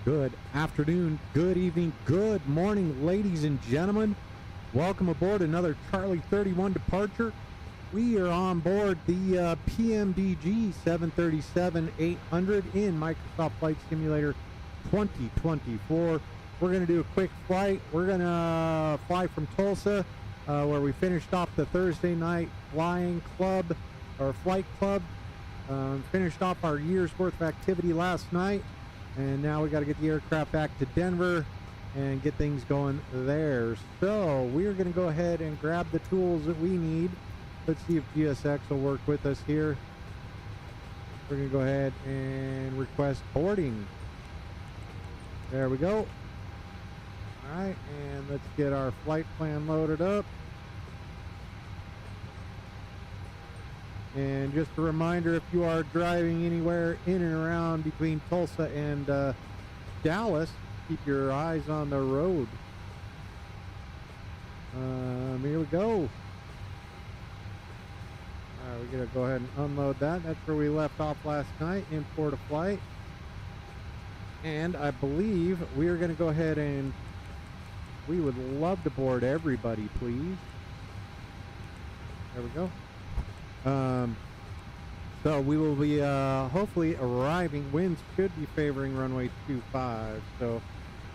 Good afternoon, good evening, good morning, ladies and gentlemen. Welcome aboard another Charlie 31 departure. We are on board the PMDG 737-800 in Microsoft Flight Simulator 2024. We're going to do a quick flight. We're going to fly from Tulsa, where we finished off the Thursday night flying club, or flight club. Finished off our year's worth of activity last night. And now we got to get the aircraft back to Denver and get things going there. So we're going to go ahead and grab the tools that we need. Let's see if GSX will work with us here. We're going to go ahead and request boarding. There we go. All right, and let's get our flight plan loaded up. And just a reminder, if you are driving anywhere in and around between Tulsa and Dallas, keep your eyes on the road. Here we go. All right, we're going to go ahead and unload that. That's where we left off last night in Port of Flight. And I believe we are going to go ahead and we would love to board everybody, please. There we go. So we will be hopefully arriving. Winds should be favoring runway 25. So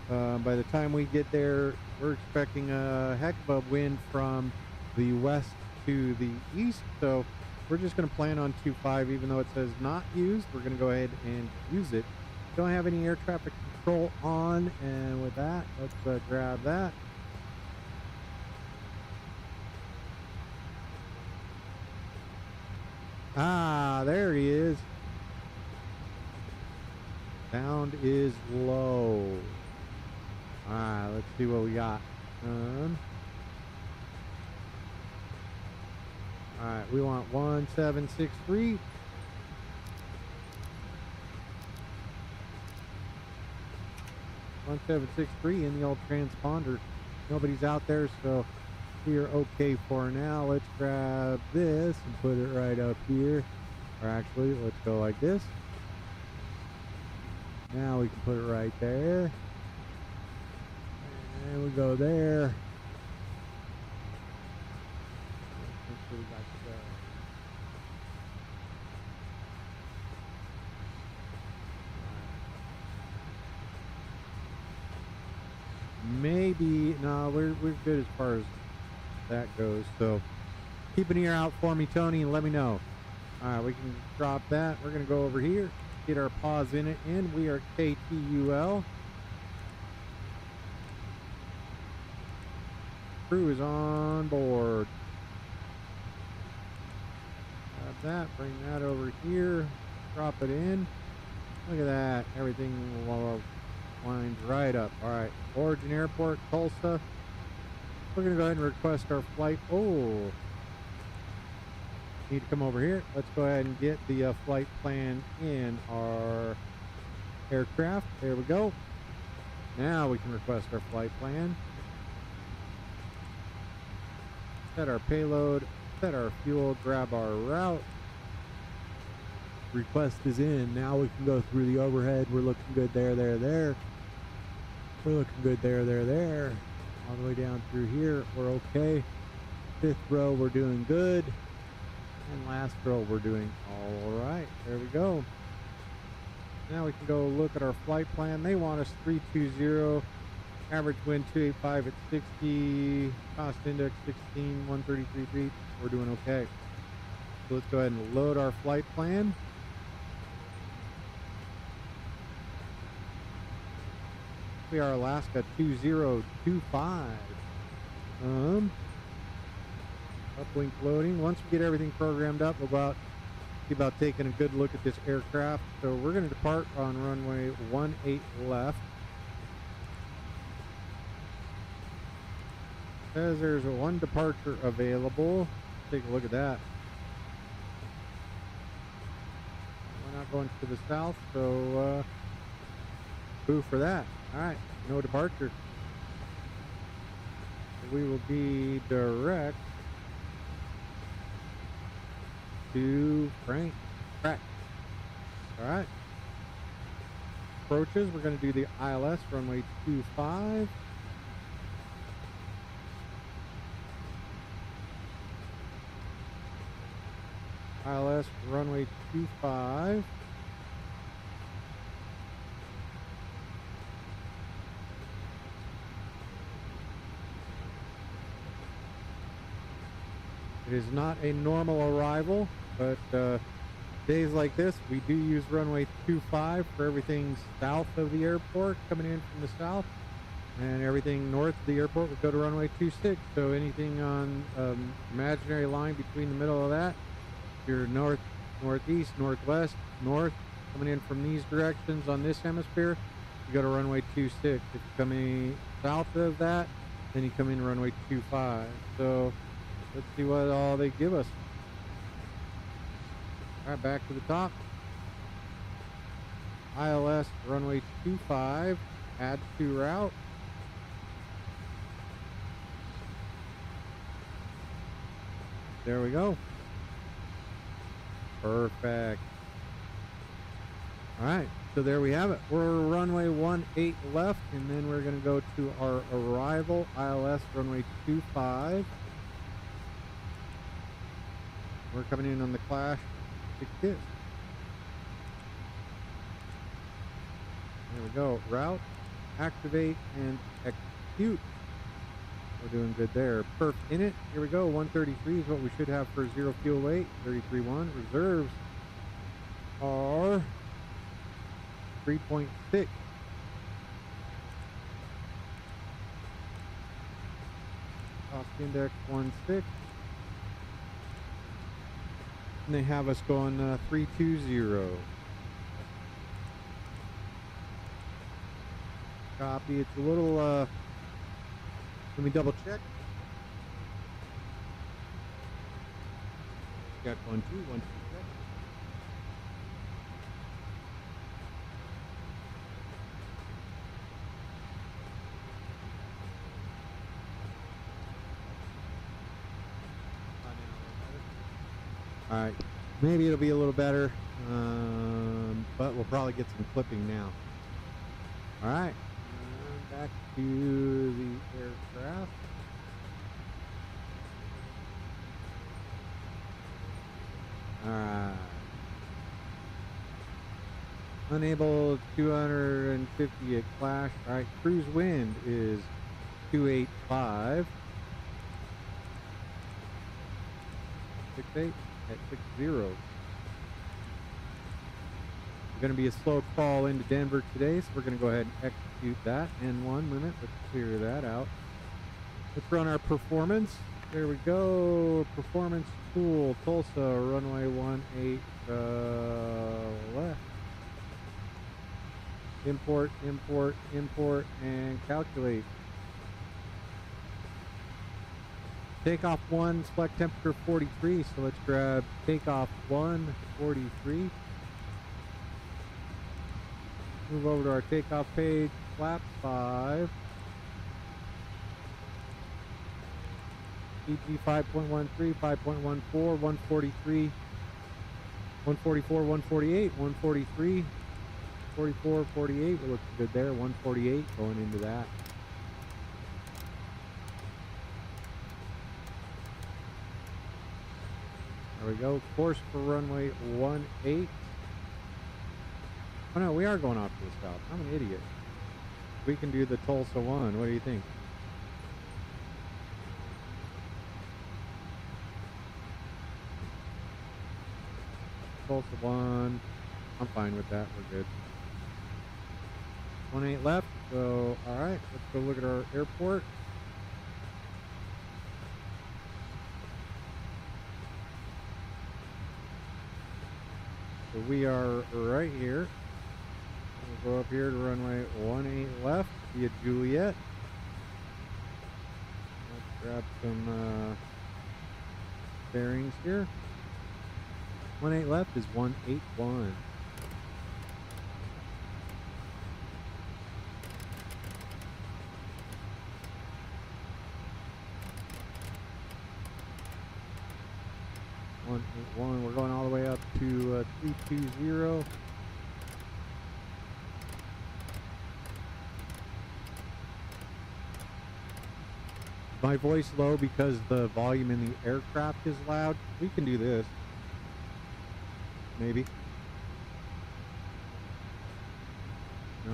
by the time we get there, we're expecting a heck of a wind from the west to the east. So we're just going to plan on 25, even though it says not used. We're going to go ahead and use it. Don't have any air traffic control on, and with that, let's grab that. Ah, there he is. Sound is low. All right, let's see what we got. All right, we want 1763. in the old transponder. Nobody's out there, so we are okay for now. Let's grab this and put it right up here. Or actually, let's go like this. Now we can put it right there. And we go there. Make sure we got maybe no, we're good as far as that goes. So keep an ear out for me, Tony, and let me know. All right, we can drop that. We're gonna go over here, get our pause in it, and we are at KTUL. Crew is on board. Grab that, bring that over here, drop it in. Look at that, everything lines right up. All right, Origin Airport, Tulsa. We're gonna go ahead and request our flight. Oh, need to come over here. Let's go ahead and get the flight plan in our aircraft. There we go. Now we can request our flight plan. Set our payload, set our fuel, grab our route. Request is in. Now we can go through the overhead. We're looking good there. We're looking good there. All the way down through here, we're okay. Fifth row, we're doing good. And last row, we're doing all right. There we go. Now we can go look at our flight plan. They want us 320, average wind 285 at 60, cost index 16, 133 feet. We're doing okay. So let's go ahead and load our flight plan. We are Alaska 2025. Uplink loading. Once we get everything programmed up, we'll go out, see about taking a good look at this aircraft. So we're going to depart on runway 18 left. Says there's one departure available. Take a look at that. We're not going to the south, so boo for that. All right, no departure. We will be direct to Frank. All right. approaches. We're going to do the ILS runway 25. ILS runway 25. It is not a normal arrival, but days like this, we do use runway 25 for everything south of the airport coming in from the south, and everything north of the airport would go to runway 26. So anything on imaginary line between the middle of that, if you're north, northeast, northwest, north, coming in from these directions on this hemisphere, you go to runway 26. If you're coming south of that, then you come in runway 25. So let's see what all they give us. All right, back to the top. ILS runway 25, add to route. There we go. Perfect. All right, so there we have it. We're runway 18 left, and then we're going to go to our arrival, ILS runway 25. We're coming in on the Clash 6 Kiss. There we go. Route, activate, and execute. We're doing good there. Perf in it. Here we go. 133 is what we should have for 0 fuel weight. 33.1. Reserves are 3.6. Cost index 1.6. And they have us going 320. Copy. It's a little, let me double check. Got 1, 2, 1, 2, check. All right, maybe it'll be a little better, but we'll probably get some clipping now. All right, back to the aircraft. All right. Unable 250 at Clash. All right, cruise wind is 285. 68 at 60. We're going to be a slow crawl into Denver today, so we're going to go ahead and execute that in 1 minute. Let's clear that out. Let's run our performance. There we go. Performance tool, Tulsa, runway 18 left. Import, import, import, and calculate. Takeoff 1, select temperature 43, so let's grab takeoff 1, 43. Move over to our takeoff page, flap 5. EG 5.13, 5.14, 143, 144, 148, 143, 44, 48. We're looking good there. 148 going into that. There we go. Course for runway 18. Oh no, we are going off to the south. I'm an idiot. We can do the Tulsa one. What do you think? Tulsa one. I'm fine with that. We're good. 18 left. So, all right. Let's go look at our airport. So we are right here. We'll go up here to runway 18 left via Juliet. Let's grab some bearings here. 18 left is 181. We're going all the way up to 320. my voice low because the volume in the aircraft is loud? We can do this. Maybe. No.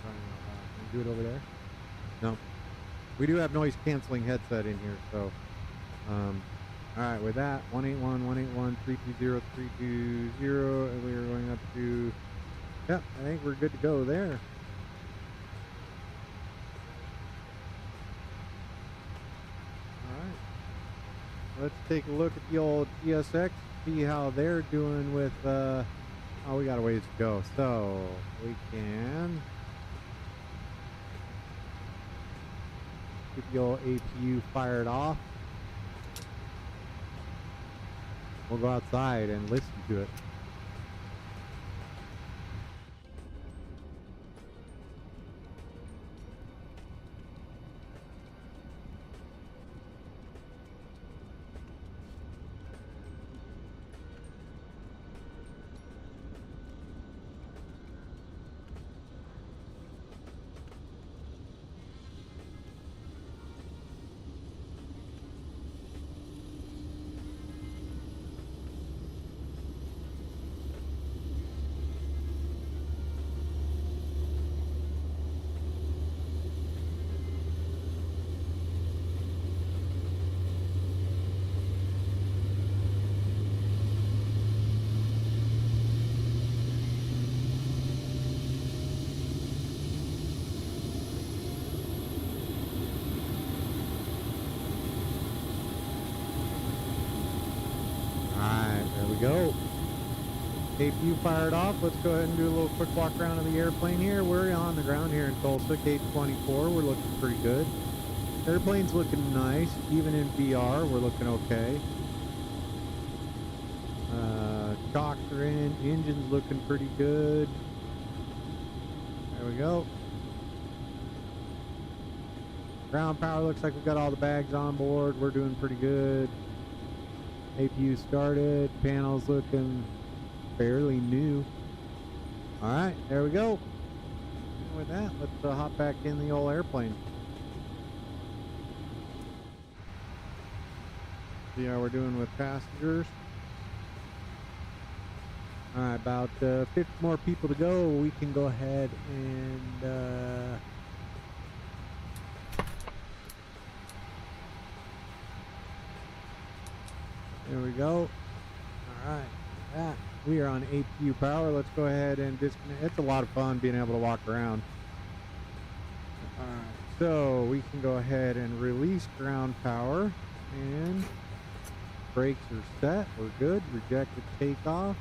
Can you do it over there? No. We do have noise canceling headset in here, so all right, with that 181-181-320-320, and we are going up to, yep, I think we're good to go there. All right, let's take a look at the old GSX, see how they're doing with oh, we got a ways to go, so we can get the old APU fired off. We'll go outside and listen to it. Go. APU fired off. Let's go ahead and do a little quick walk around of the airplane here. We're on the ground here in Tulsa, K-24. We're looking pretty good. Airplane's looking nice. Even in VR, we're looking okay. Shocks are in. Engine's looking pretty good. There we go. Ground power looks like we've got all the bags on board. We're doing pretty good. APU started, panels looking fairly new. All right, there we go. And with that, let's hop back in the old airplane. See how we're doing with passengers. All right, about 50 more people to go. We can go ahead and there we go. All right, that we are on APU power. Let's go ahead and disconnect. It's a lot of fun being able to walk around. All right, so we can go ahead and release ground power, and brakes are set. We're good. Rejected takeoff.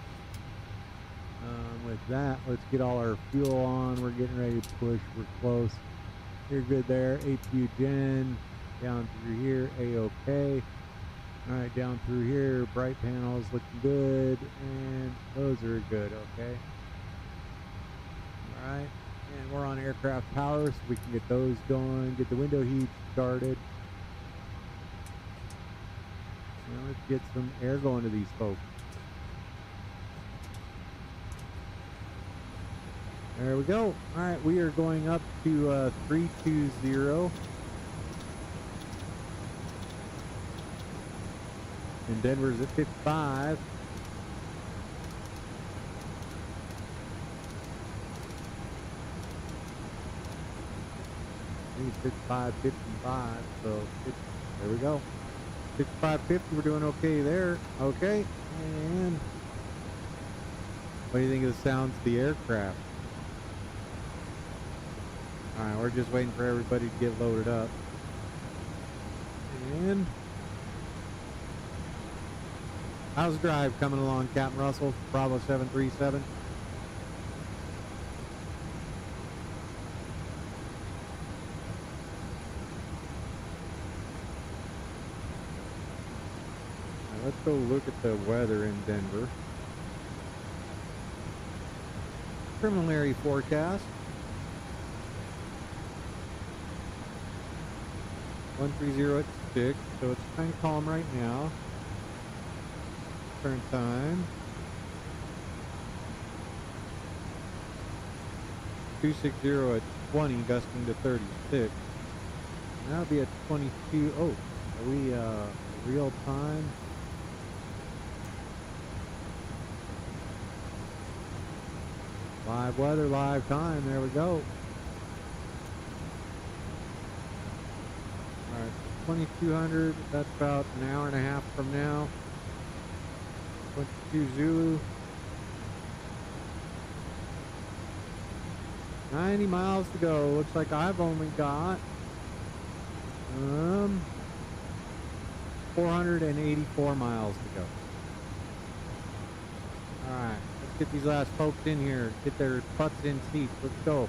With that, let's get all our fuel on. We're getting ready to push. We're close. You're good there. APU gen down through here. A-OK. All right, down through here, bright panels looking good, and those are good, okay. All right, and we're on aircraft power, so we can get those going, get the window heat started. Now let's get some air going to these folks. There we go. All right, we are going up to 320. And Denver's at 55. Maybe 55, 55. So there we go. 55, 50. We're doing okay there. Okay. And what do you think of the sounds of the aircraft? All right, we're just waiting for everybody to get loaded up. And how's the drive coming along, Captain Russell? Bravo 737. Now let's go look at the weather in Denver. Preliminary forecast. 130 at 6, so it's kind of calm right now. Current time 260 at 20, gusting to 36. That'll be at 22. Oh, are we real time? Live weather, live time. There we go. All right, 2200. That's about an hour and a half from now. 22 Zulu. 90 miles to go. Looks like I've only got 484 miles to go. All right, let's get these last folks in here. Get their butts in seats. Let's go.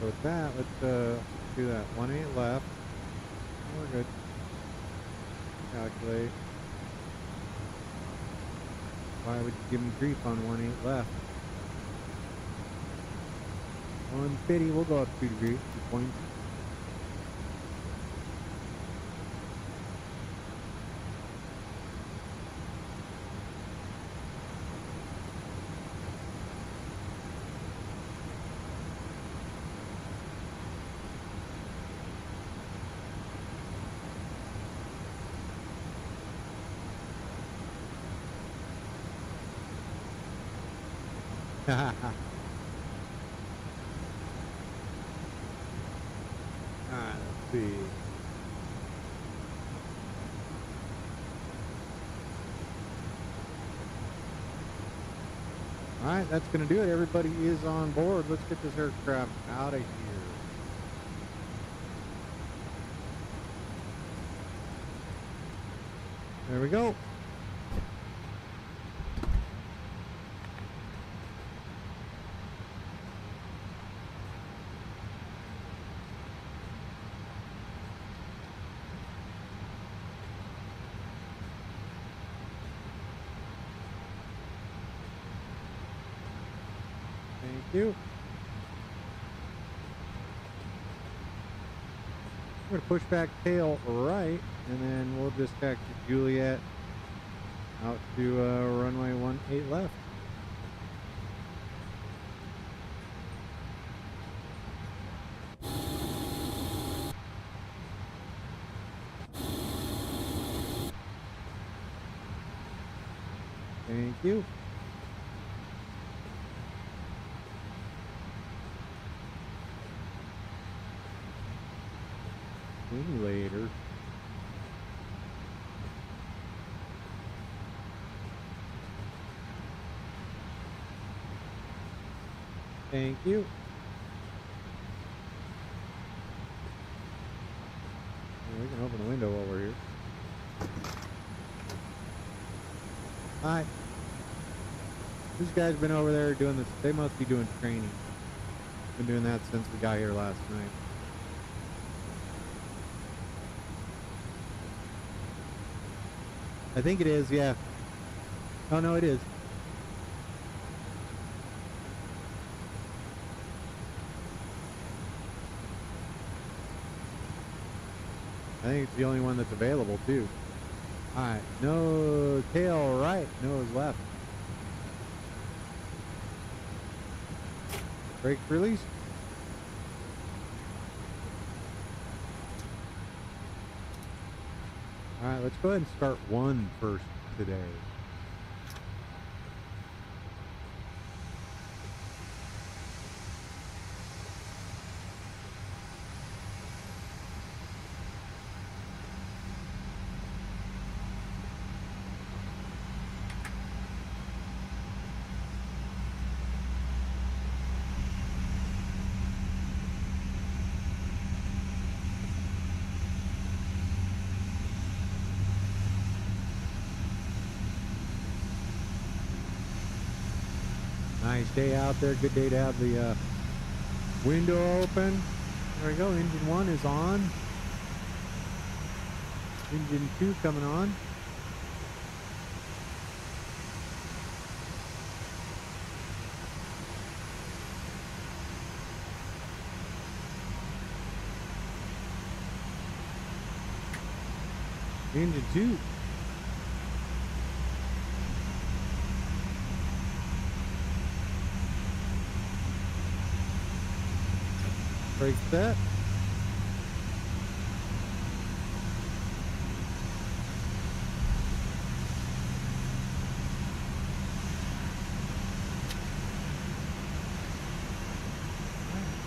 So with that, let's do that. 1-8 left. We're good. Calculate. Why would you give me grief on 1-8 left? 150, we'll go up 2 degrees, 2 points. Alright, let's see. Alright, that's going to do it. Everybody is on board. Let's get this aircraft out of here. There we go. Thank you. I'm going to push back tail right, and then we'll just taxi Juliet out to runway 18 left. Thank you. Later. Thank you. We can open the window while we're here. Hi. This guy's been over there doing this. They must be doing training. Been doing that since we got here last night. I think it is, yeah. Oh, no, it is. I think it's the only one that's available, too. Alright, no tail right, nose left. Brakes released. Alright, let's go ahead and start one first today. Nice day out there. Good day to have the window open. There we go. Engine 1 is on. Engine 2 coming on. Engine 2. Brake set.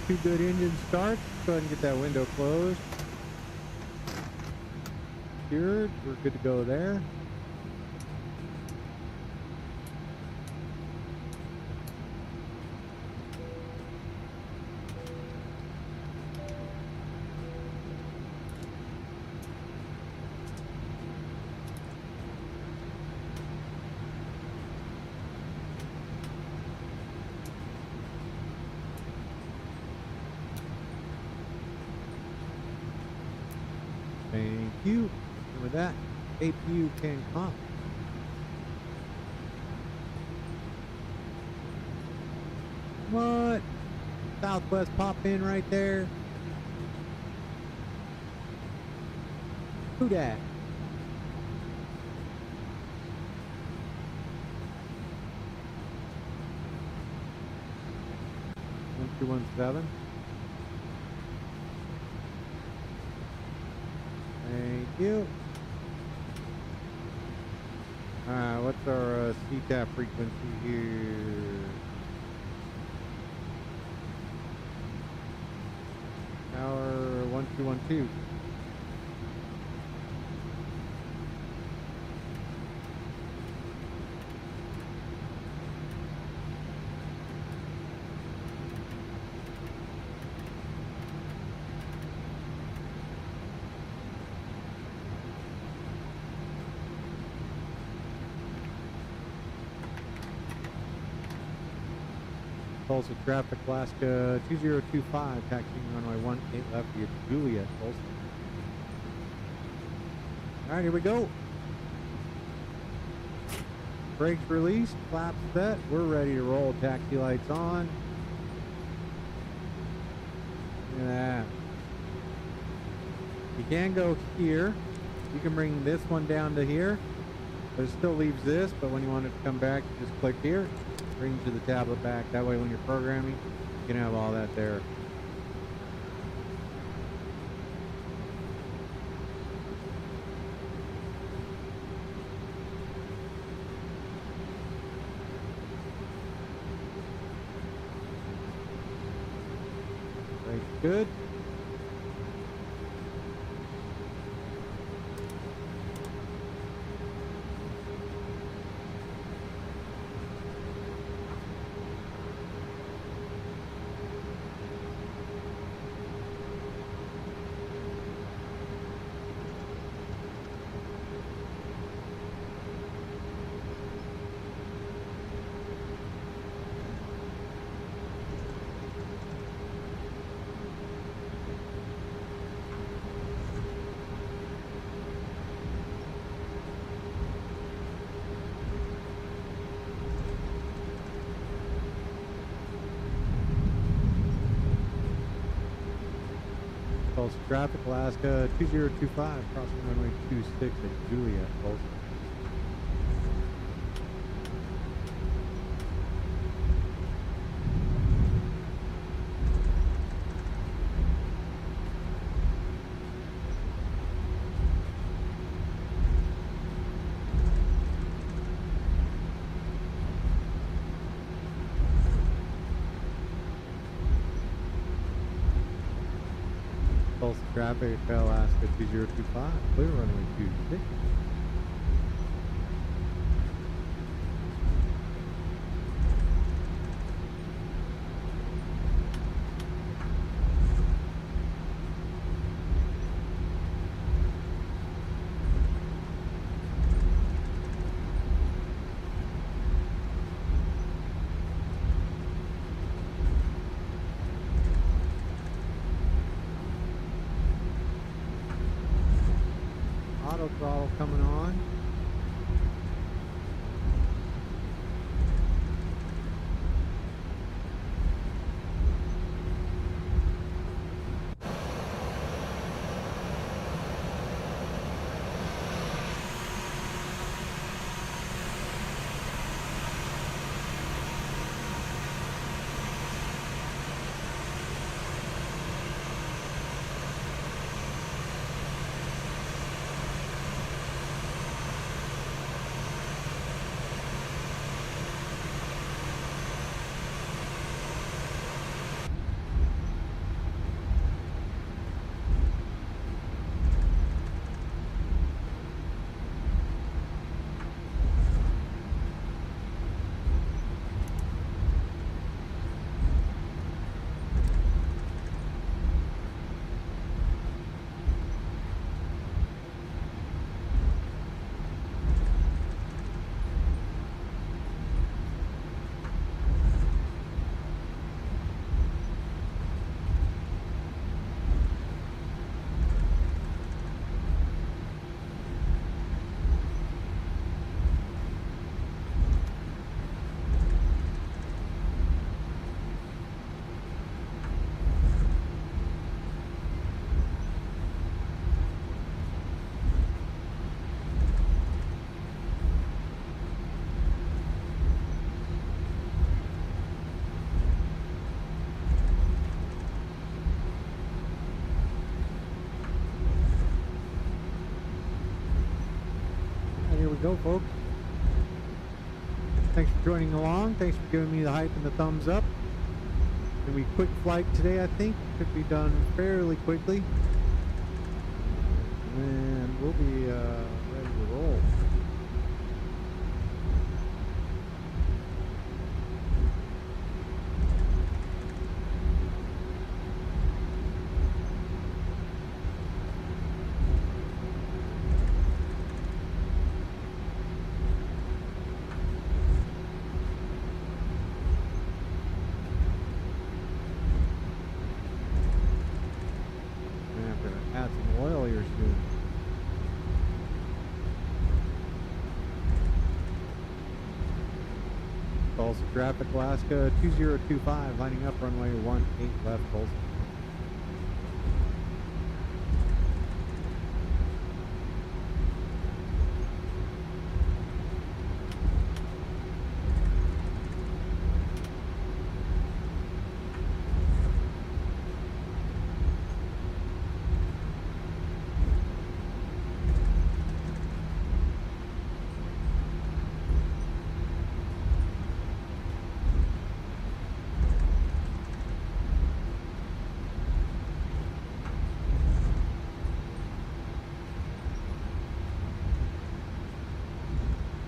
Two good engine starts. Go ahead and get that window closed. Secured. We're good to go there. Thank you. And with that, APU can come. What? Southwest pop in right there. Who dat? One 217. Thank you. Alright, what's our CTAP frequency here? Tower 1212. Tulsa traffic, Alaska 2025, taxiing runway 18 left via Juliet, Tulsa. Alright, here we go. Brakes released, flaps set, we're ready to roll. Taxi lights on. Look at that. You can go here. You can bring this one down to here, but it still leaves this, but when you want it to come back, you just click here. Brings you the tablet back. That way when you're programming, you can have all that there. Right, good. Tulsa traffic, Alaska 2025, crossing runway 26 at Juliet, Tulsa. Tulsa traffic, Alaska 2025, clear runway 26. auto throttle coming on. Here we go, folks. Thanks for joining along. Thanks for giving me the hype and the thumbs up. Gonna be a quick flight today, I think. Could be done fairly quickly. And we'll be ready to roll. Add some oil here soon. Tulsa traffic, Alaska 2025, lining up runway 18 left, Tulsa.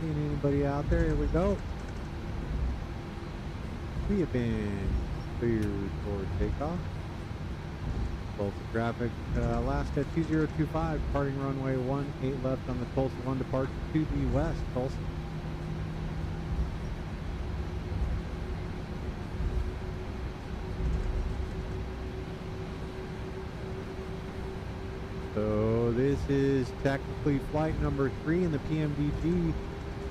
Anybody out there? Here we go. We have been cleared for takeoff. Tulsa traffic, Alaska 2025, departing runway 18 left on the Tulsa 1 departure to the west, Tulsa. So this is technically flight number 3 in the PMDG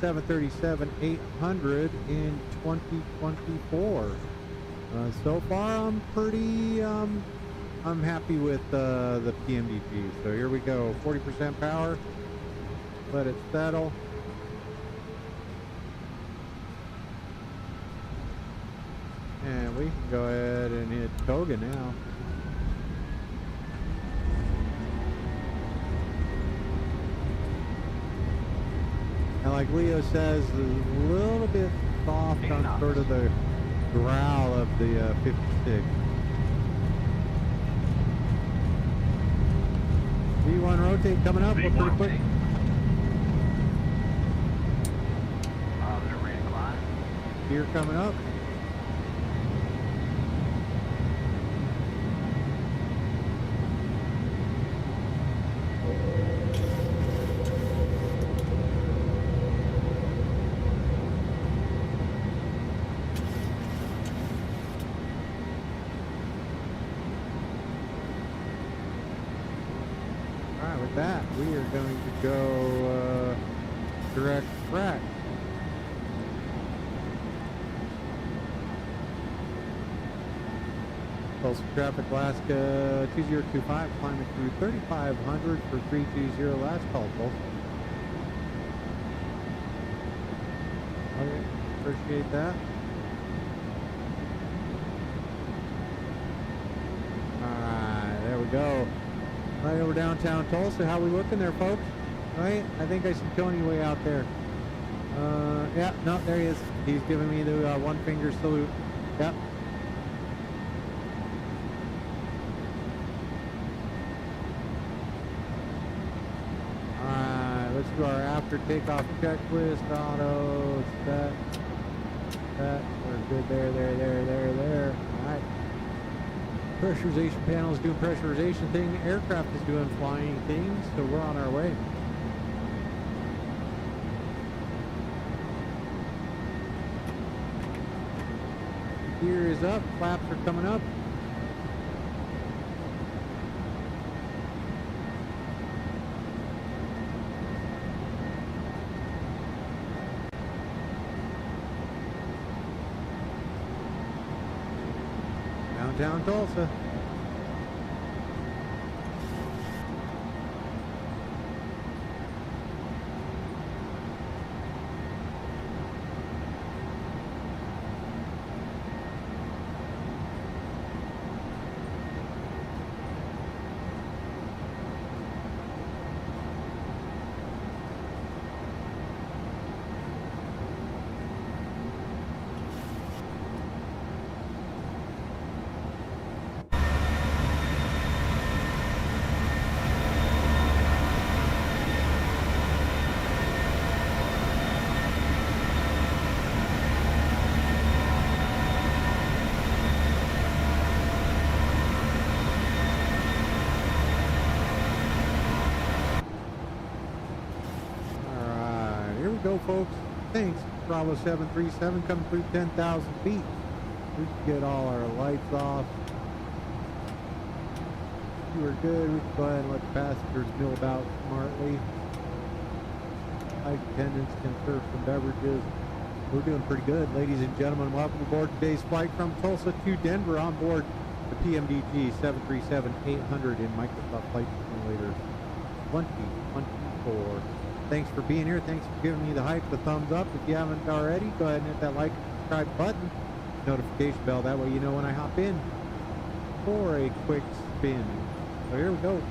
737-800 in 2024. So far, I'm pretty, I'm happy with the PMDG. So here we go, 40% power. Let it settle. And we can go ahead and hit Toga now. And like Leo says, a little bit soft on sort of the growl of the 56. V1 rotate coming up. We're pretty quick. Gear coming up. with that, we are going to go direct frac. Tulsa traffic, Alaska 2025, climbing through 3500 for 320 last call, Tulsa. Okay, appreciate that. Alright, there we go. Right over downtown Tulsa. How we looking there, folks? Right? I think I see Tony way out there. Yeah, no, there he is. He's giving me the one finger salute. Yep. Alright, let's do our after takeoff checklist. Auto, set. We're good there. Alright. Pressurization panel is doing pressurization thing. Aircraft is doing flying things, so we're on our way. Gear is up, flaps are coming up. Downtown Tulsa. Go, folks. Thanks, Bravo 737, coming through 10,000 feet. We can get all our lights off. You are good. We can go ahead and let the passengers mill about smartly. Flight attendants can serve some beverages. We're doing pretty good, ladies and gentlemen. Welcome aboard today's flight from Tulsa to Denver on board the PMDG 737-800 in Microsoft Flight Simulator 2024. Thanks for being here. Thanks for giving me the hype, the thumbs up. If you haven't already, go ahead and hit that like and subscribe button, notification bell. That way you know when I hop in for a quick spin. So here we go.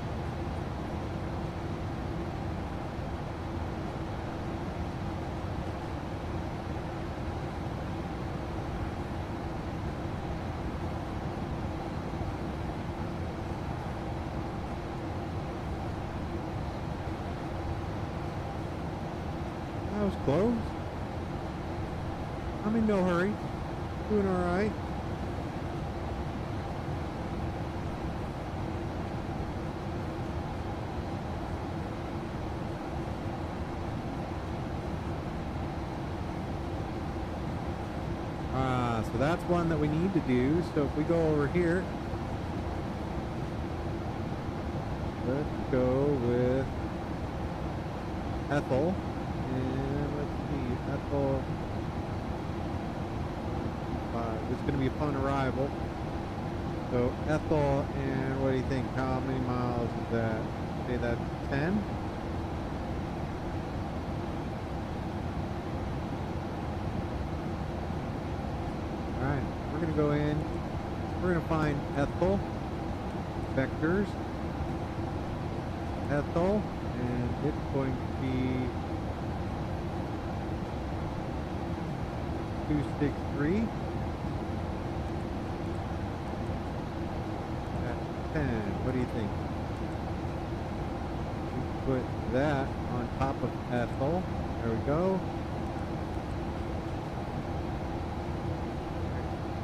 Was close. I'm in no hurry. Doing all right. So that's one that we need to do. So if we go over here, let's go with Ethel. And let's see, Ethel, it's going to be upon arrival. So Ethel, and what do you think? How many miles is that? Say that's 10? Alright, we're going to go in. We're going to find Ethel, vectors, Ethel, and it's going to be 263 at 10. What do you think? We put that on top of Ethel. There we go.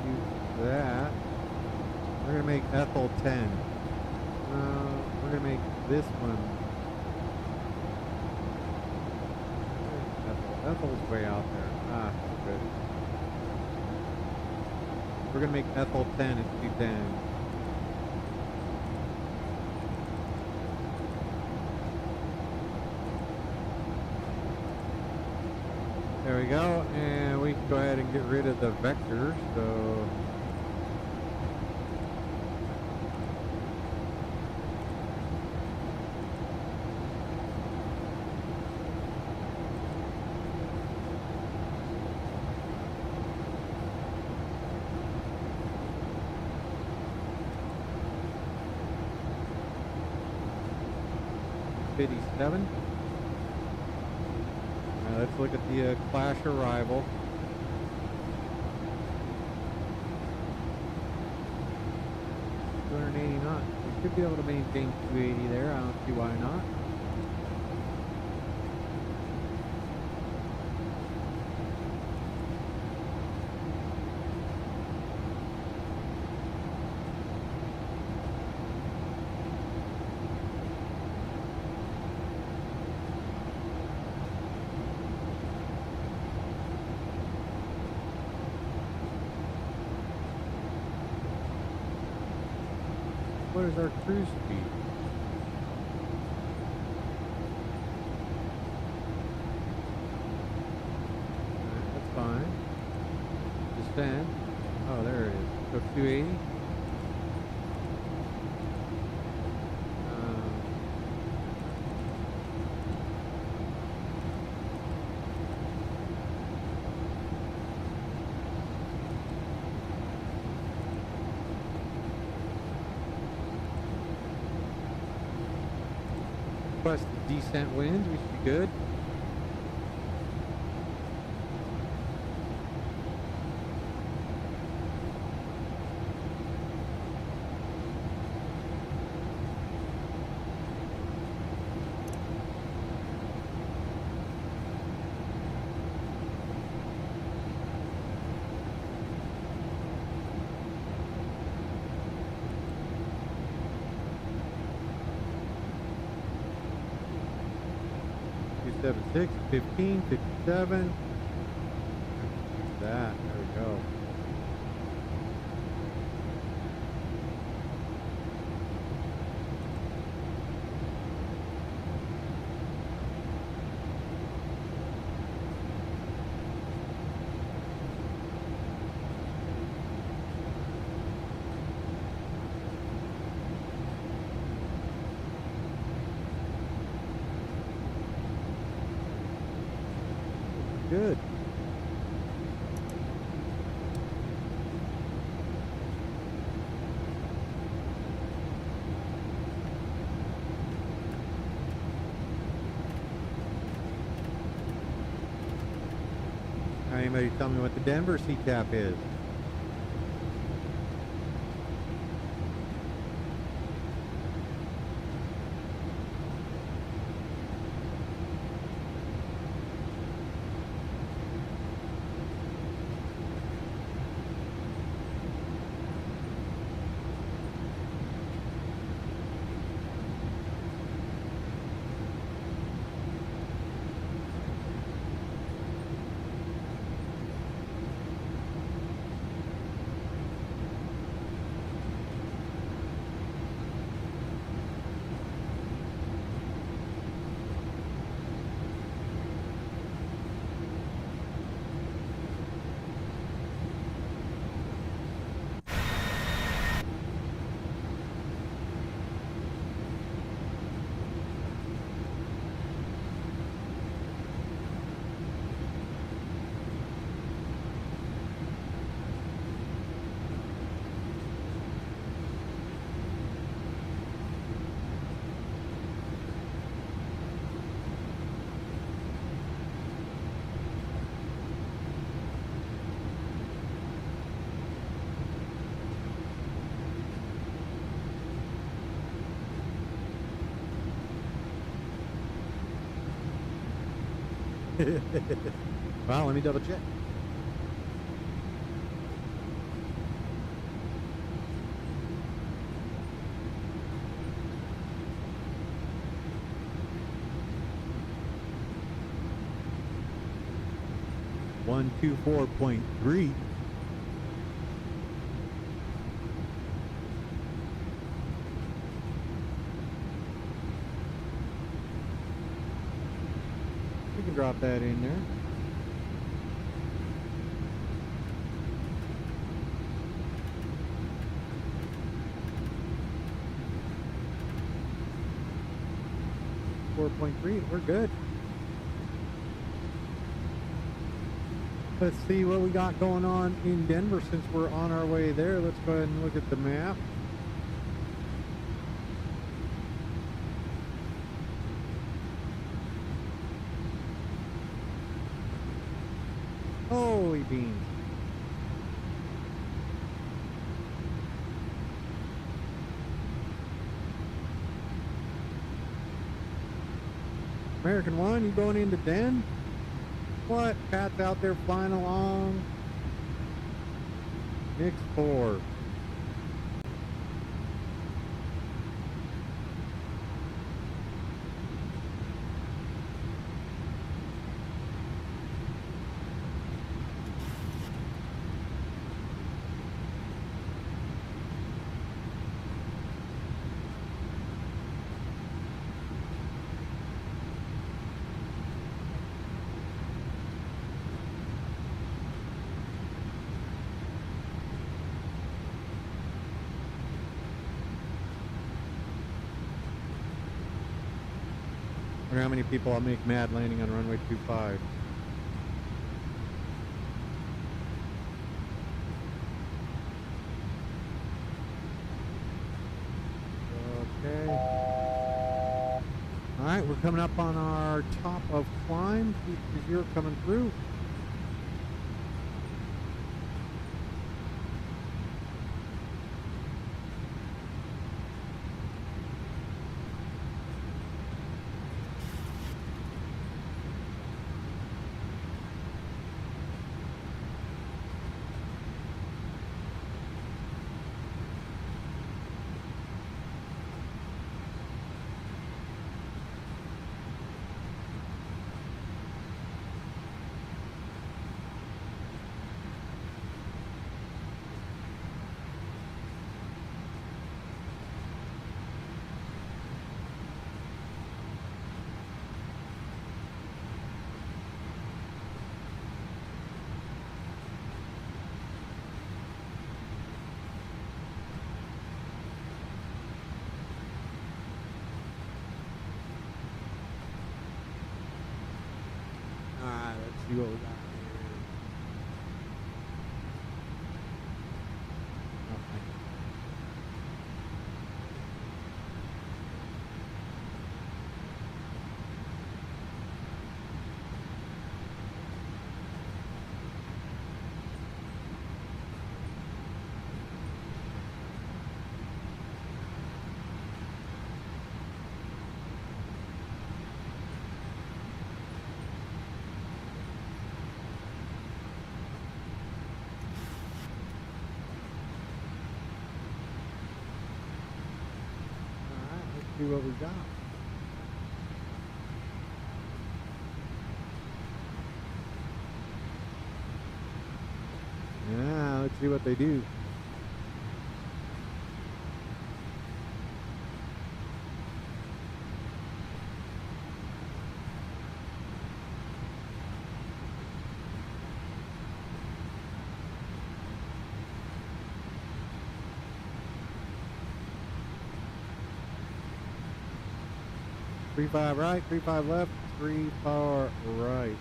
Use that. We're going to make Ethel 10. We're going to make this one. Ethel's way out there. Ah, good. We're going to make Ethel 10 at 210. we go, and we can go ahead and get rid of the vectors. So '57. Now let's look at the clash arrival. $280 knots. We should be able to maintain 280 there. I don't see why not. What is our cruise speed? Alright, that's fine. Descend. Oh, there it is. So 280. Plus the descent winds, we should be good. Seven, 6, 15, 57. That, there we go. Good. Now anybody tell me what the Denver sea cap is? Well, let me double check. One, 124.3. Drop that in there. 94.3. We're good. Let's see what we got going on in Denver since we're on our way there. Let's go ahead and look at the map. Holy beans. American One, you going into Den? What? Pat's out there flying along. Mix 4. I wonder how many people I'll make mad landing on runway 25. Okay. All right, we're coming up on our top of climb. 230 coming through. See what we got here. See what we got. Yeah, let's see what they do. Three five right, 35 left, 34 right.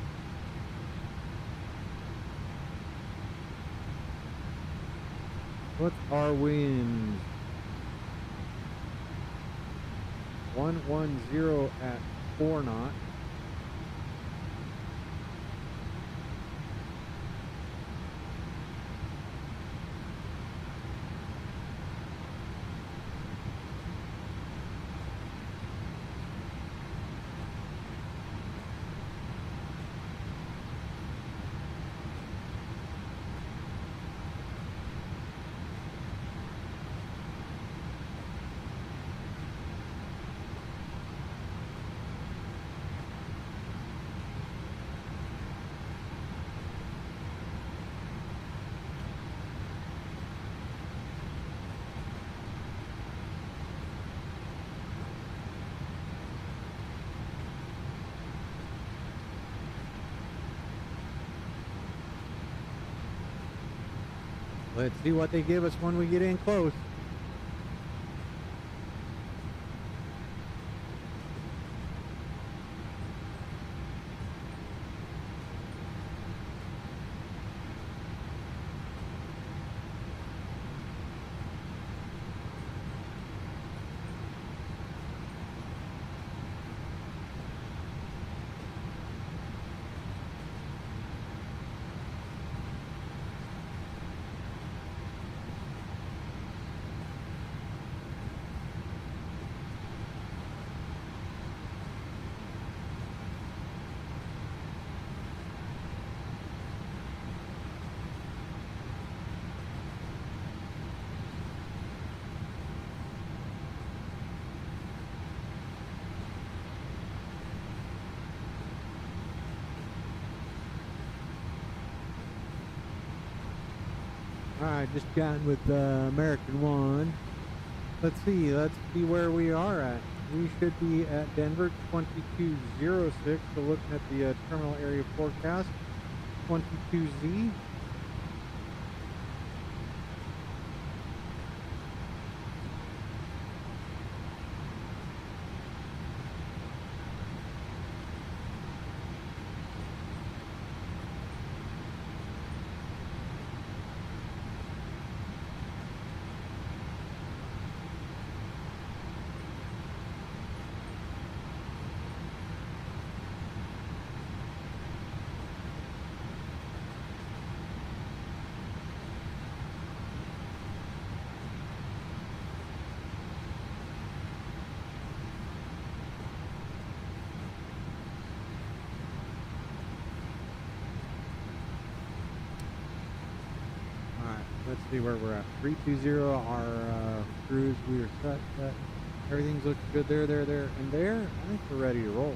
What's our wind? 110 at 4 knots. Let's see what they give us when we get in close. All right, just chatting with American One. Let's see where we are at. We should be at Denver 2206. So looking at the terminal area forecast, 22Z. Let's see where we're at. 320, our cruise, we are set. Everything's looking good there, and there. I think we're ready to roll.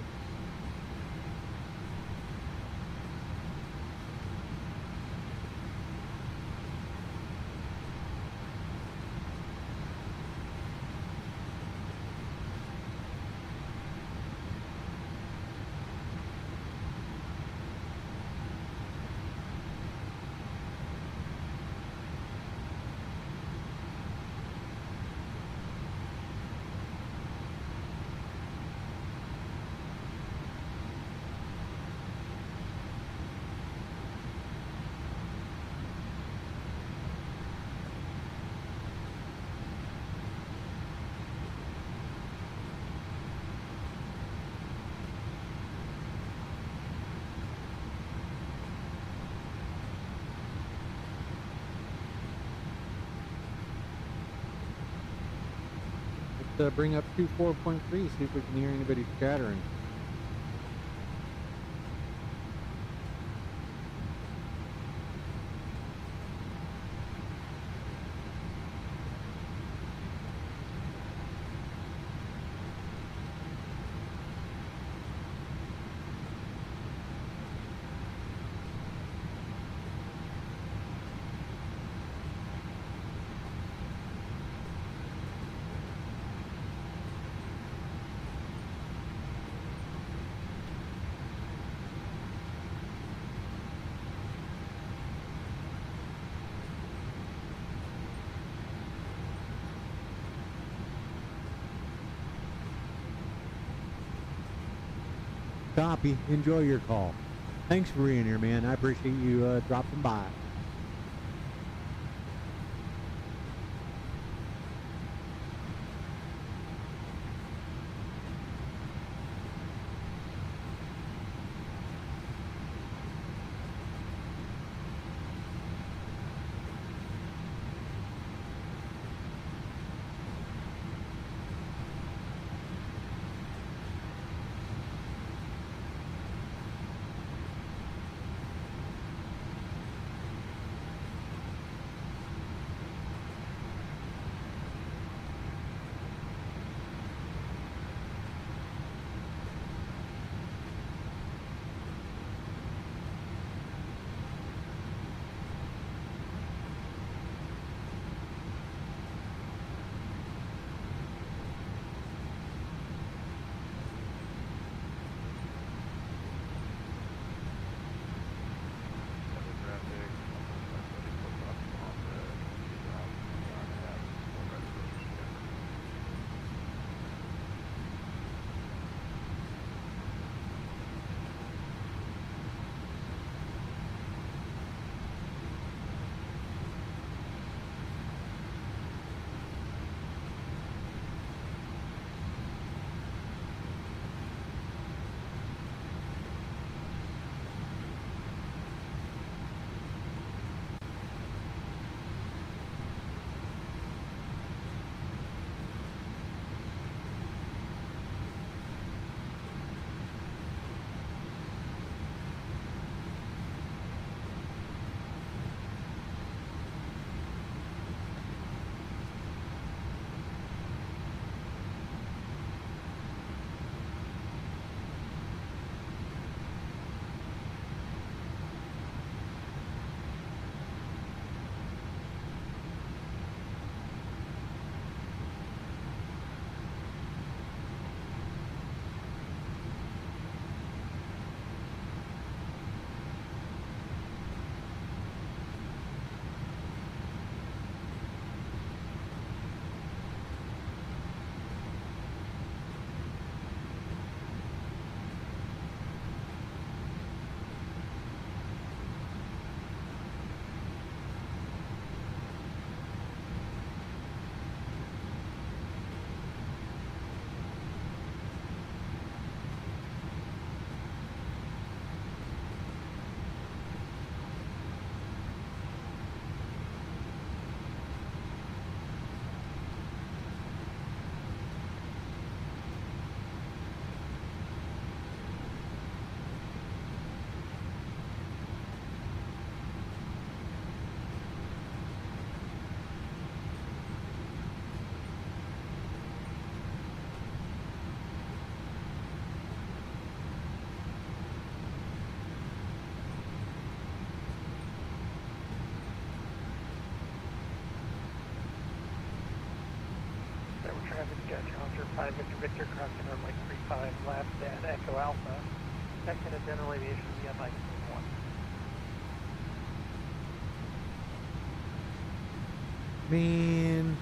Bring up 24.3, see if we can hear anybody chattering. Copy. Enjoy your call. Thanks for being here, man. I appreciate you dropping by. 5 Victor crossing runway 35 left at Echo Alpha. Second to general aviation via Mike 1. Man.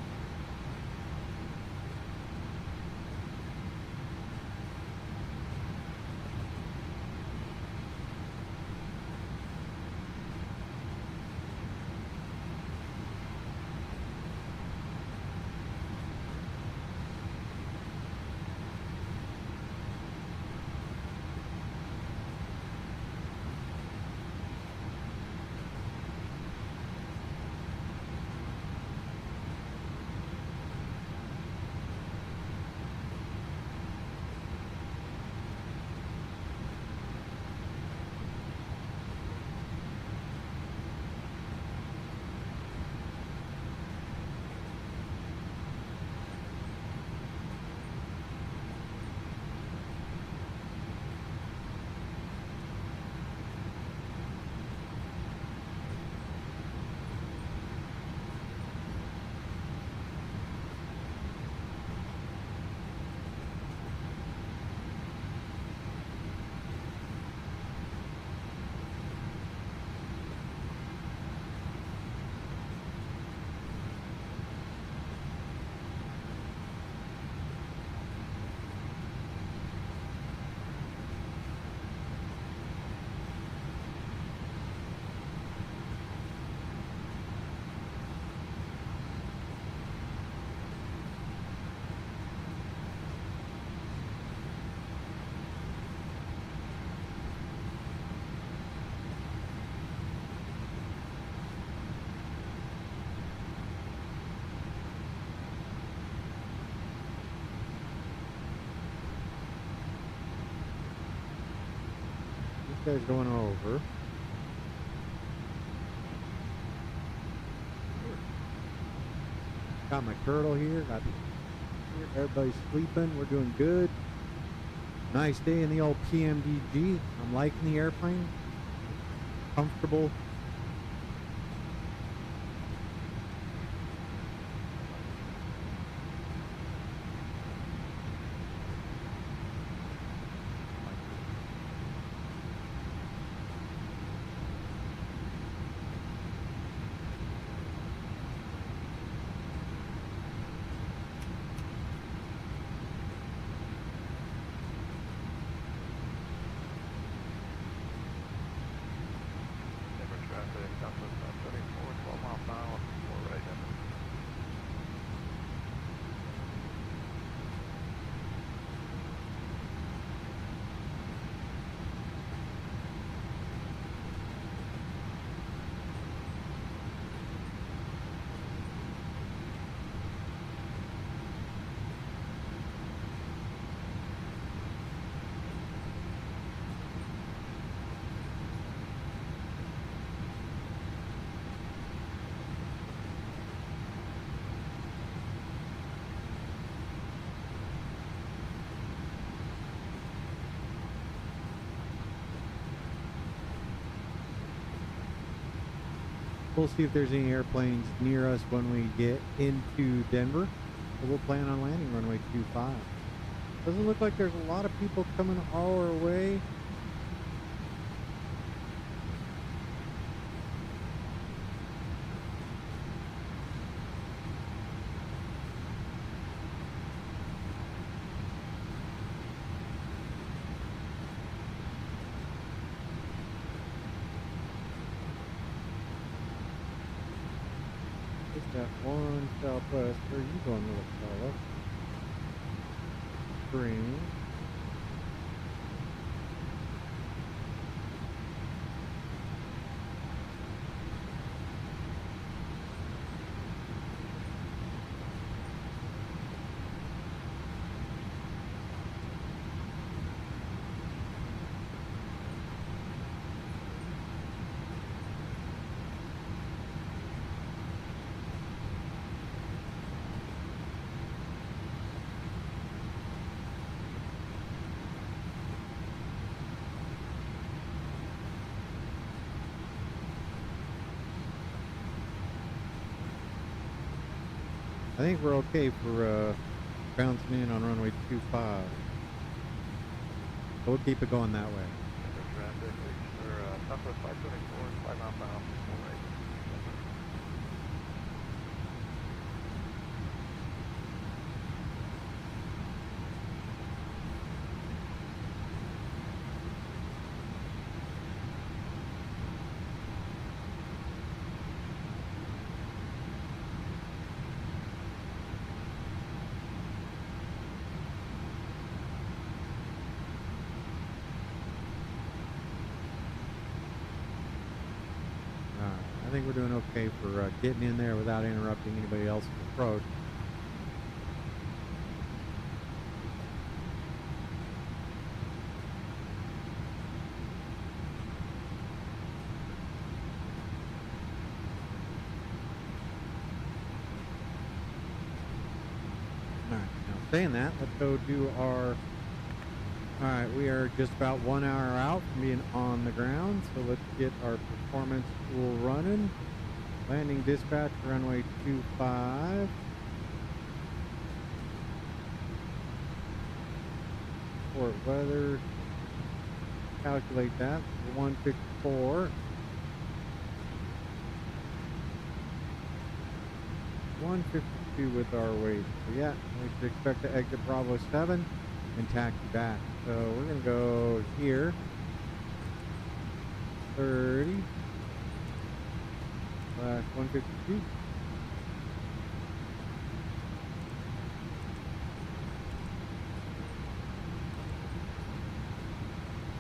This guy's going over. Got my turtle here. Got everybody's sleeping. We're doing good. Nice day in the old PMDG. I'm liking the airplane. Comfortable. We'll see if there's any airplanes near us when we get into Denver. So we'll plan on landing runway 25. Doesn't look like there's a lot of people coming our way. F1 Southwest. Where are you going, little fella? Green. I think we're okay for bouncing in on runway 25. So we'll keep it going that way. Traffic, Southwest 524, 5 outbound, 4 right. I think we're doing okay for getting in there without interrupting anybody else's approach. All right, now saying that, let's go do our... All right, we are just about 1 hour out from being on the ground, so let's get our performance tool running. Landing dispatch, runway 25. Port weather, calculate that, 154. 152 with our weight. So yeah, we should expect to exit Bravo 7 and taxi back. So we're gonna go here, 30 / 152.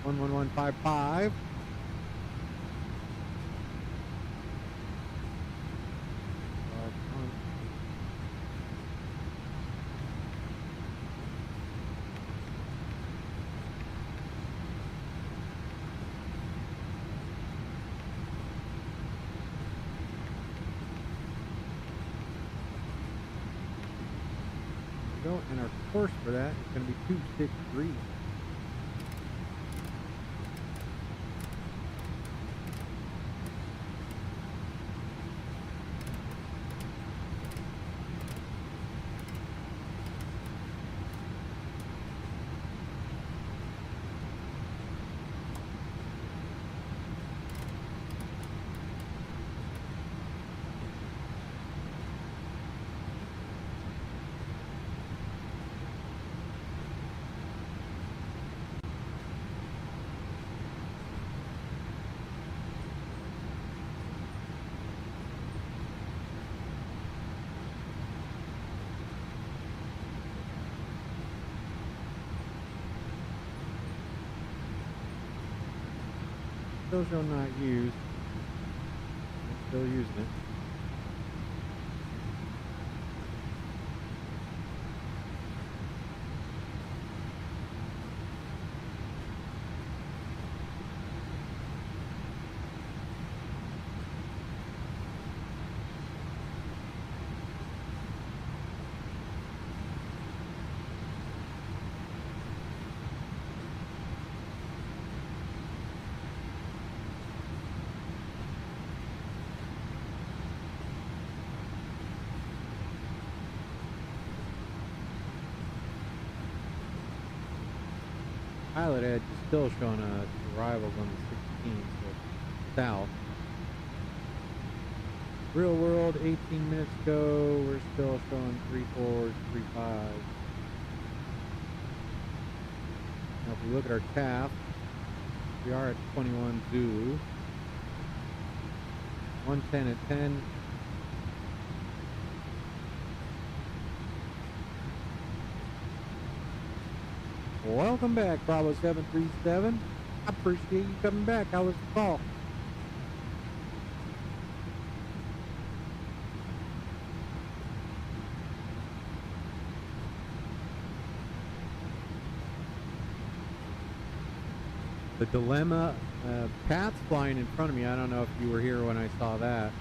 One 11155. And our course for that is going to be 263. Still shall not use. I'm still using it. Pilot edge is still showing arrivals on the 16th, so south. Real world, 18 minutes ago, we're still showing 34s, 35s. Now if we look at our TAF, we are at 21 Zulu. 110 at 10. Welcome back, Bravo 737. I appreciate you coming back. How was the call? The dilemma, Pat's flying in front of me. I don't know if you were here when I saw that.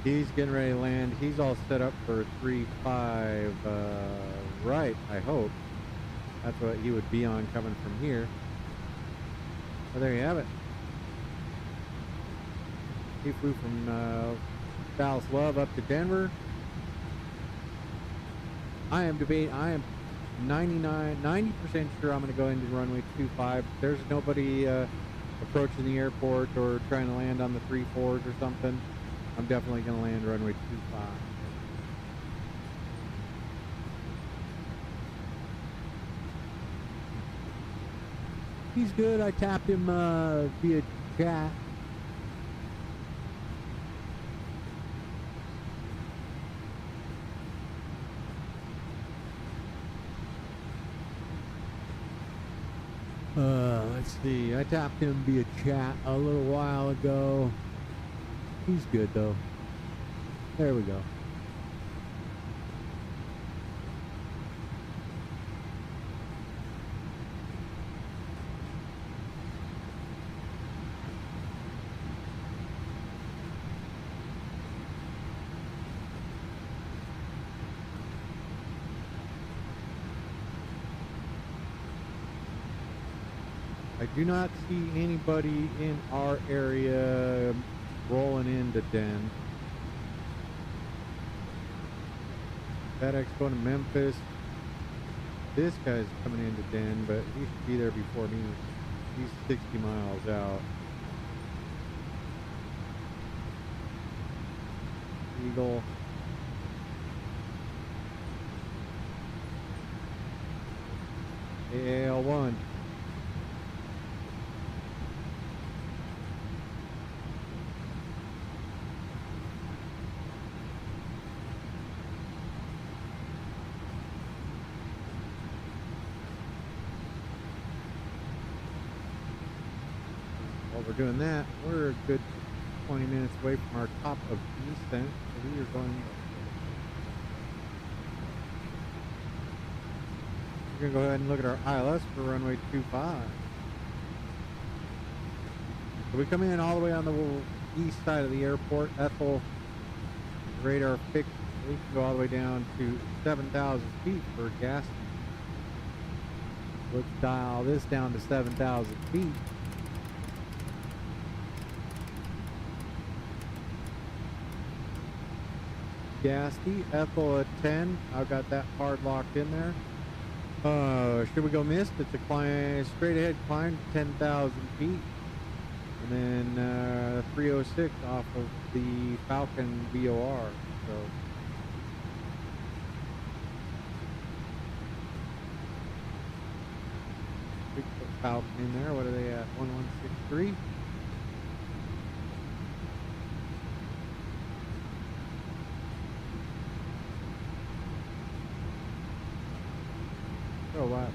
He's getting ready to land. He's all set up for 3-5 right, I hope. That's what he would be on coming from here. So there you have it. He flew from Dallas Love up to Denver. I am 90% sure I'm going to go into runway 25. There's nobody approaching the airport or trying to land on the 3-4s or something. I'm definitely going to land runway 25. He's good. I tapped him via chat. Let's see. I tapped him via chat a little while ago. He's good though. There we go. I do not see anybody in our area rolling into Den. FedEx going to Memphis. This guy's coming into Den, but he should be there before me. He's 60 miles out. Eagle. AAL1. While we're doing that, we're a good 20 minutes away from our top of descent. So we are going. We're going to go ahead and look at our ILS for runway 25. So we come in all the way on the east side of the airport. Ethel radar fixed. We can go all the way down to 7,000 feet for gas. Let's dial this down to 7,000 feet. Gasty, Ethel at 10. I've got that hard locked in there. Should we go missed? It's a climb, straight ahead climb to 10,000 feet. And then 306 off of the Falcon VOR. So we put Falcon in there. What are they at? 1163. Oh, why?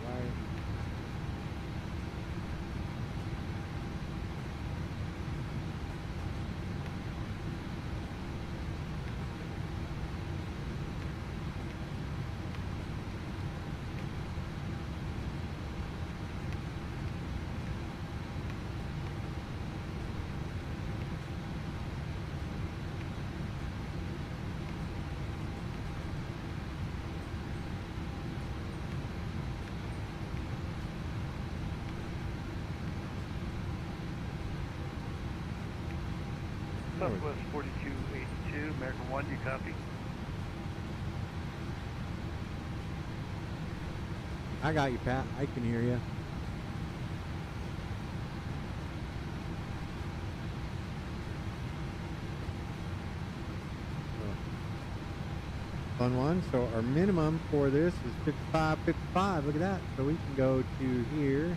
Southwest 4282, American 1, do you copy? I got you, Pat. I can hear you. Fun one. So our minimum for this is 55.55. Look at that. So we can go to here.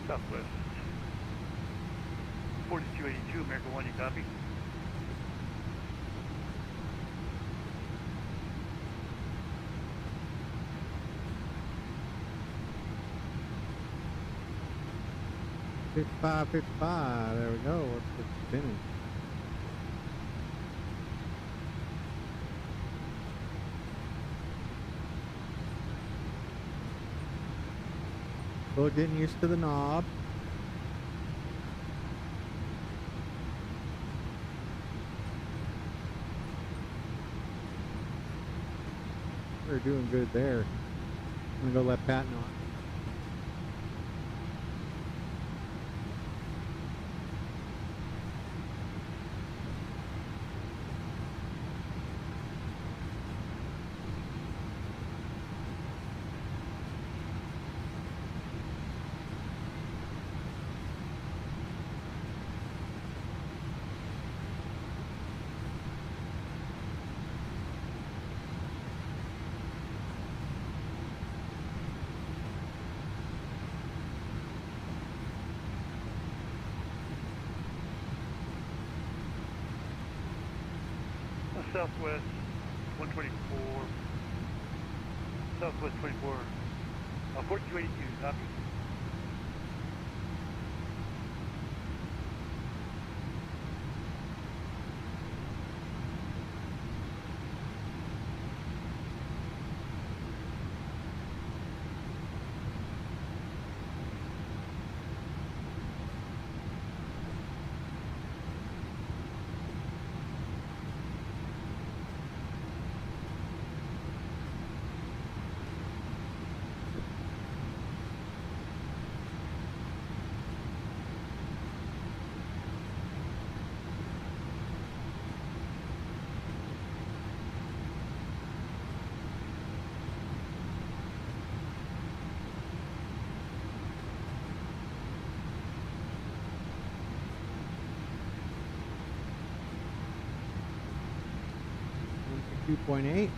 Southwest 4282, American 1, you copy? $55.55. There we go. What's the spinning? Still getting used to the knob. We're doing good there. I'm gonna go let Pat know. Southwest 124, Southwest 24, 4282, copy. Two 2.8.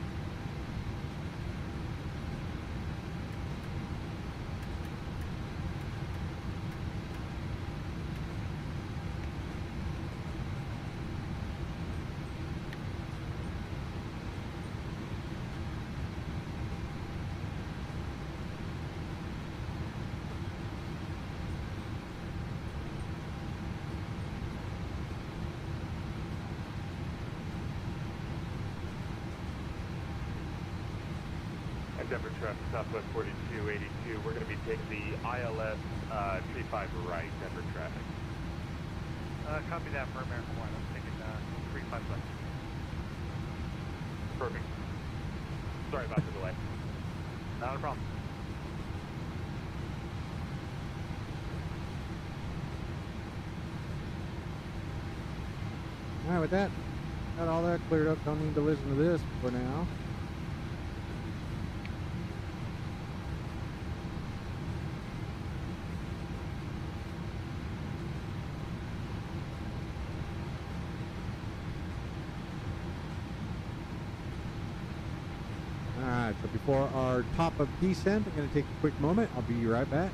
Denver traffic, Southwest 4282. We're going to be taking the ILS 35 right, Denver traffic. Copy that for American One. I'm taking 35 left. Perfect. Sorry about the delay. Not a problem. All right, with that, got all that cleared up. Don't need to listen to this for now. Alright, so before our top of descent, I'm going to take a quick moment. I'll be right back.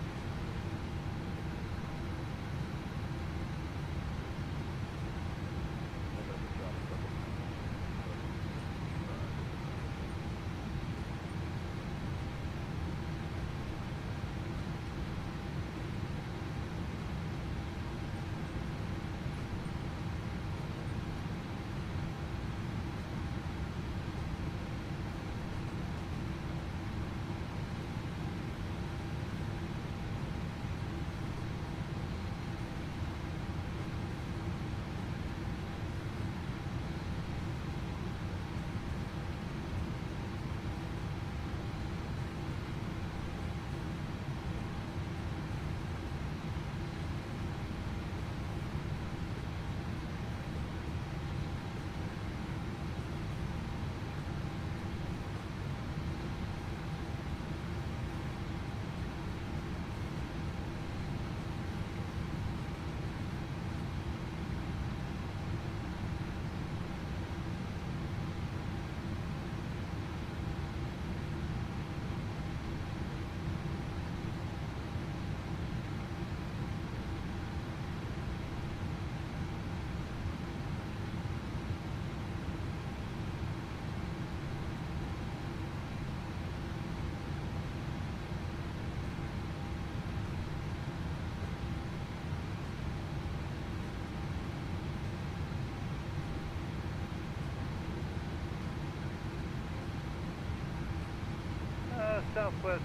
Southwest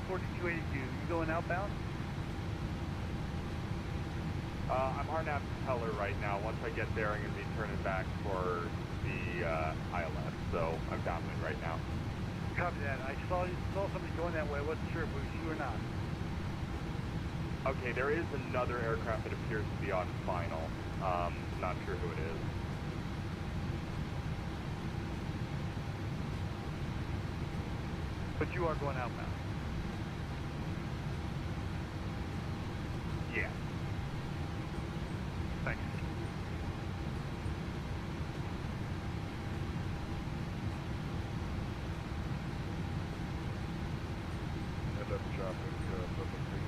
4282. You going outbound? I'm hard to tell her right now. Once I get there, I'm going to be turning back for the ILS, so I'm downwind right now. Copy that. I saw somebody going that way. I wasn't sure if it was you or not. Okay, there is another aircraft that appears to be on final. Not sure who it is. But you are going outbound. Yeah. Thanks. Head up traffic, public thing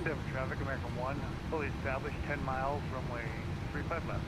Denver traffic, American 1, fully established, 10 miles, runway 35 left.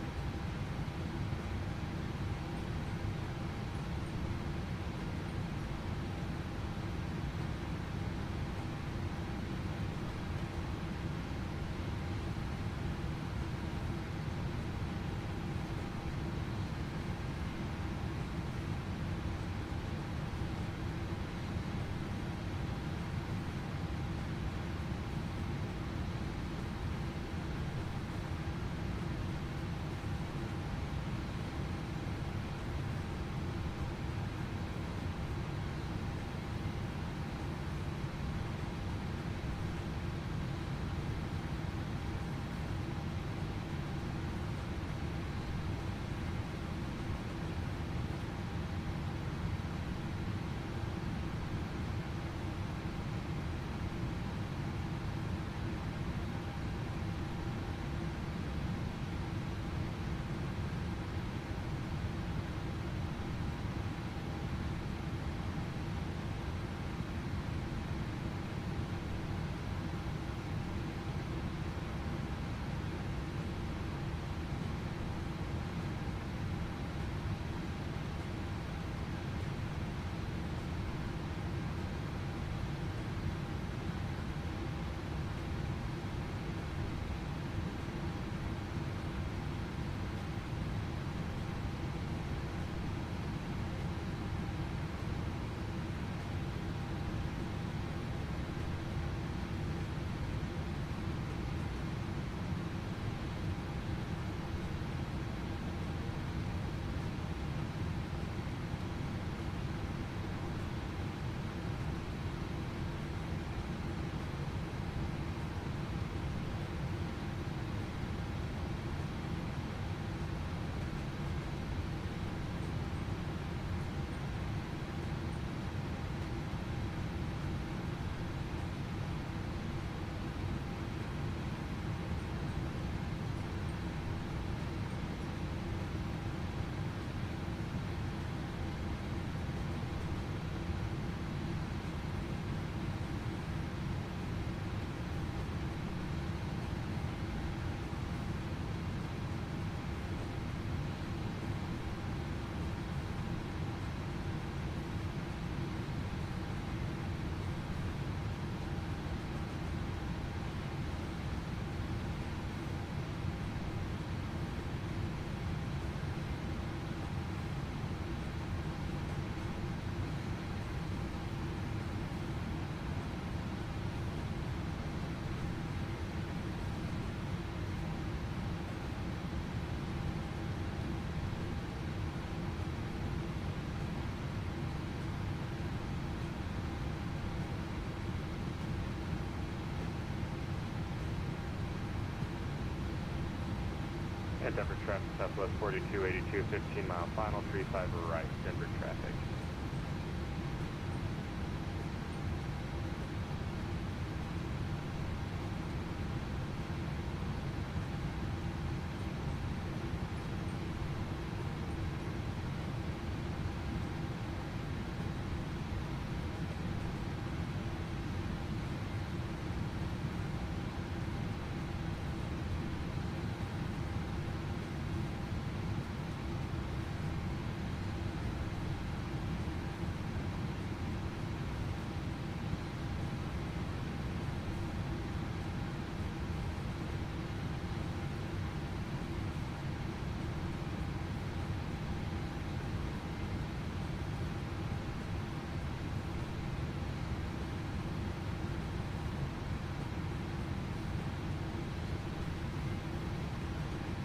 And Denver traffic, Southwest 4282, 15 mile final, 35 right, Denver traffic.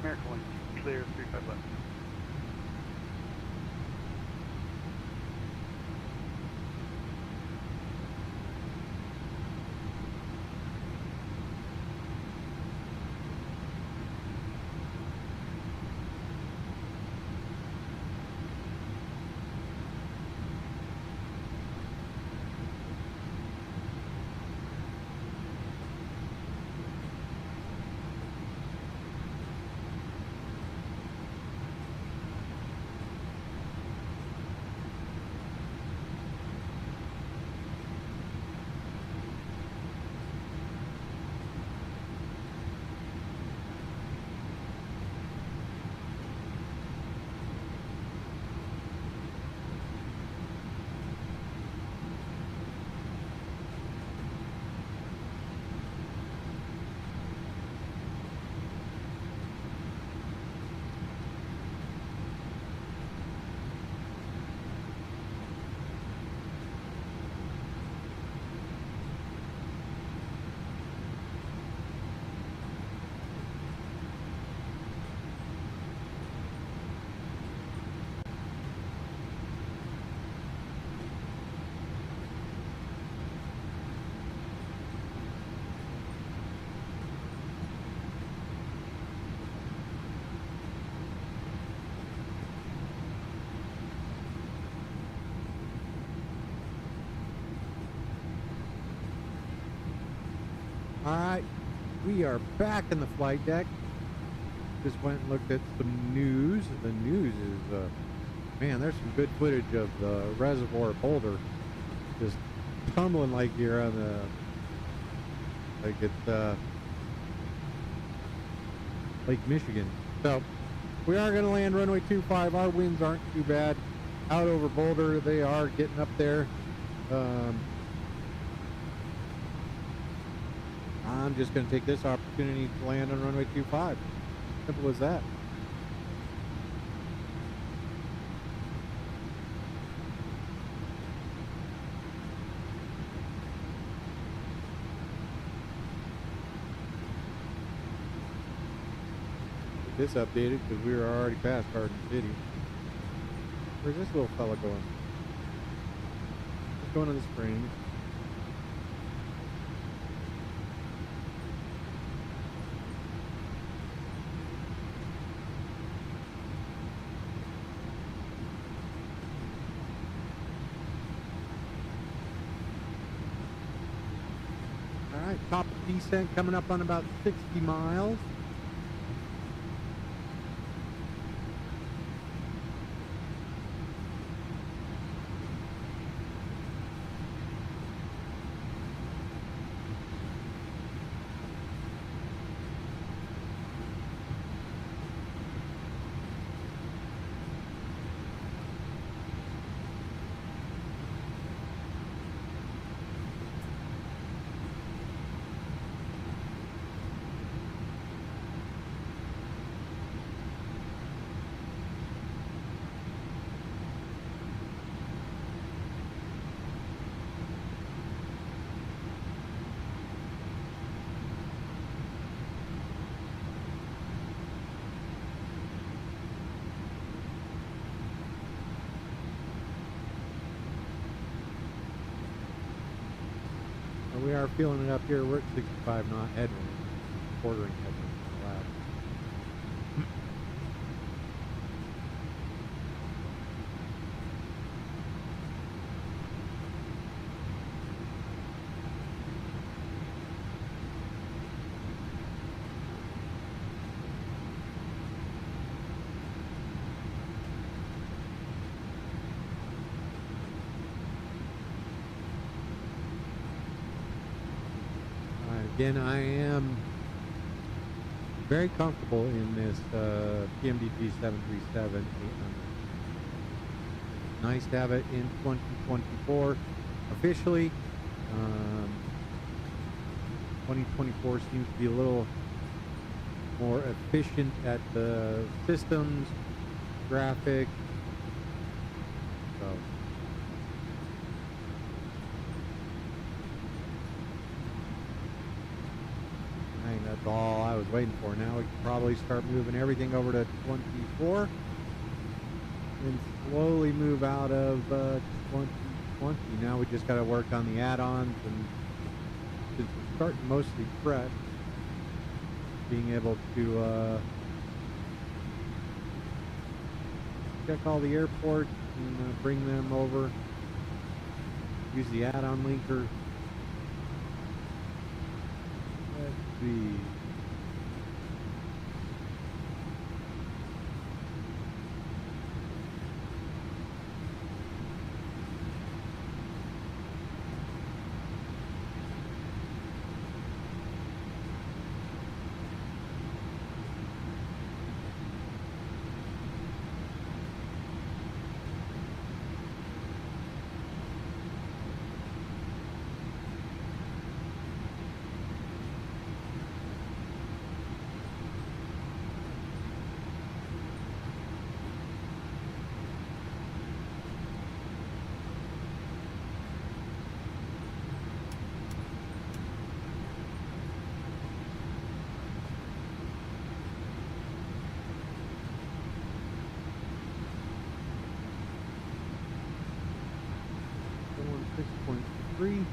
American 1, clear 35 left. All right, we are back in the flight deck. Just went and looked at some news. The news is, man, there's some good footage of the reservoir boulder just tumbling like you're on the, like it's Lake Michigan. So we are going to land runway 25. Our winds aren't too bad. Out over Boulder, they are getting up there. I'm just going to take this opportunity to land on runway 25. Simple as that. Get this updated because we were already past Garden City. Where's this little fella going? He's going to the springs. Top of descent coming up on about 60 miles. We are feeling it up here. We're at 65 knot headwind, quartering headwind allowed. Again, I am very comfortable in this PMDG 737-800. Nice to have it in 2024 officially. 2024 seems to be a little more efficient at the systems, graphic. So I think that's all I was waiting for. Now we can probably start moving everything over to 24 and slowly move out of 2020. Now we just got to work on the add-ons, and since we're starting mostly fresh, being able to check all the airports and bring them over, use the add-on linker. Let's see. Going 6.3.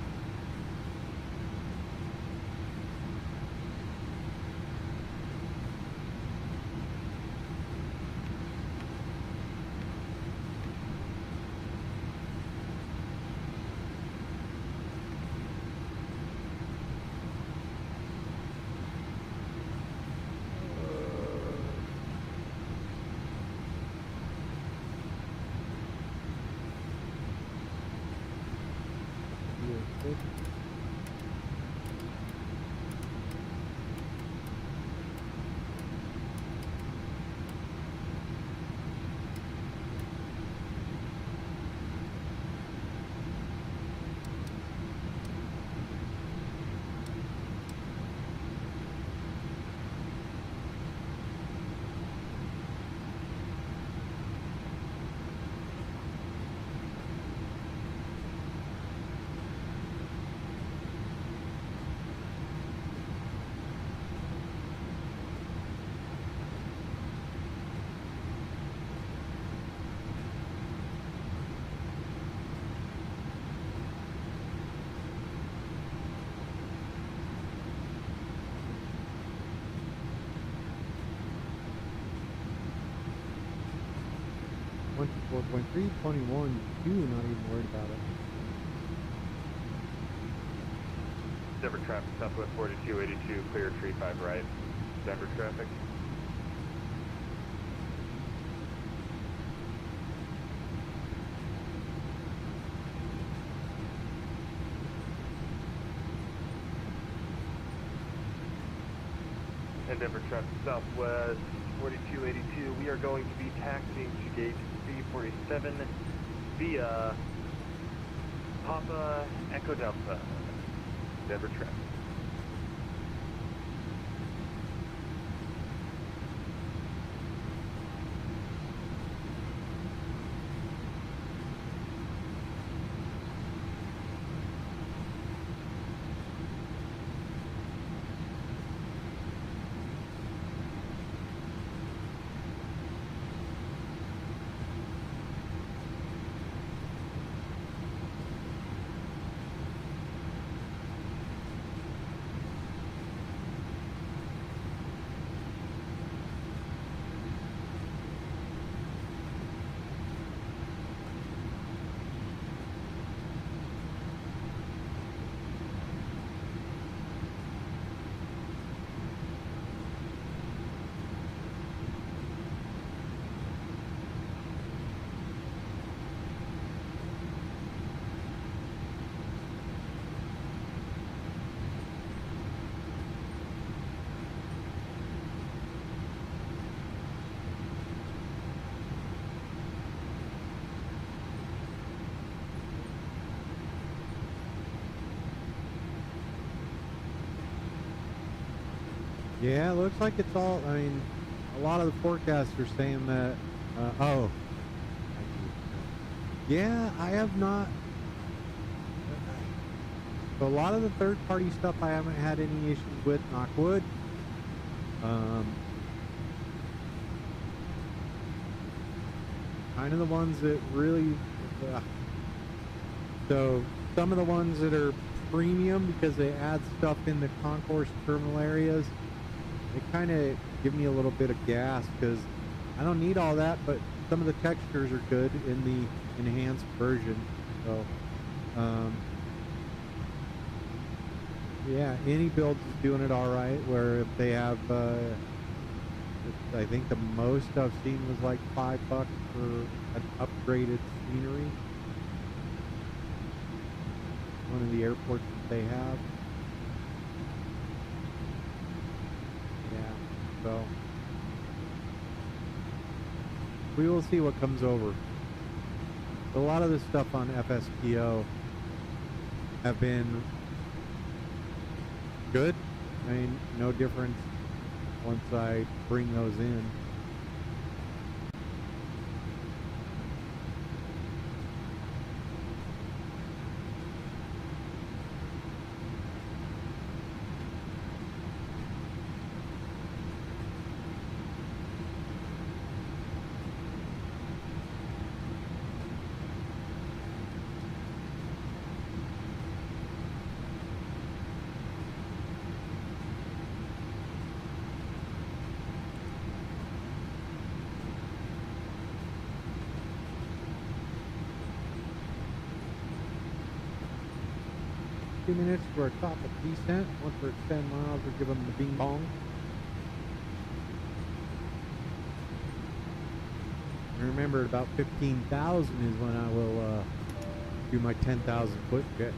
Four point three, 21, 2, not even worried about it. Denver traffic, Southwest 4282, clear 35 right. Denver traffic. And Denver traffic, Southwest 4282, we are going to be taxiing to gate C47 via Papa Echo Delta. Denver traffic. Yeah, it looks like it's all. I mean, a lot of the forecasts are saying that. Oh, yeah, I have not. So a lot of the third-party stuff I haven't had any issues with. Knock wood. Kind of the ones that really. So some of the ones that are premium because they add stuff in the concourse terminal areas, they kind of give me a little bit of gas because I don't need all that, but some of the textures are good in the enhanced version. So yeah, any build is doing it all right, where if they have I think the most I've seen was like $5 for an upgraded scenery. One of the airports that they have. Yeah, so we will see what comes over. A lot of the stuff on FSPO have been good. I mean, no difference once I bring those in. Minutes for a top of descent. Once we're at 10 miles, we'll give them the bing bong. And remember, about 15,000 is when I will do my 10,000 foot jet.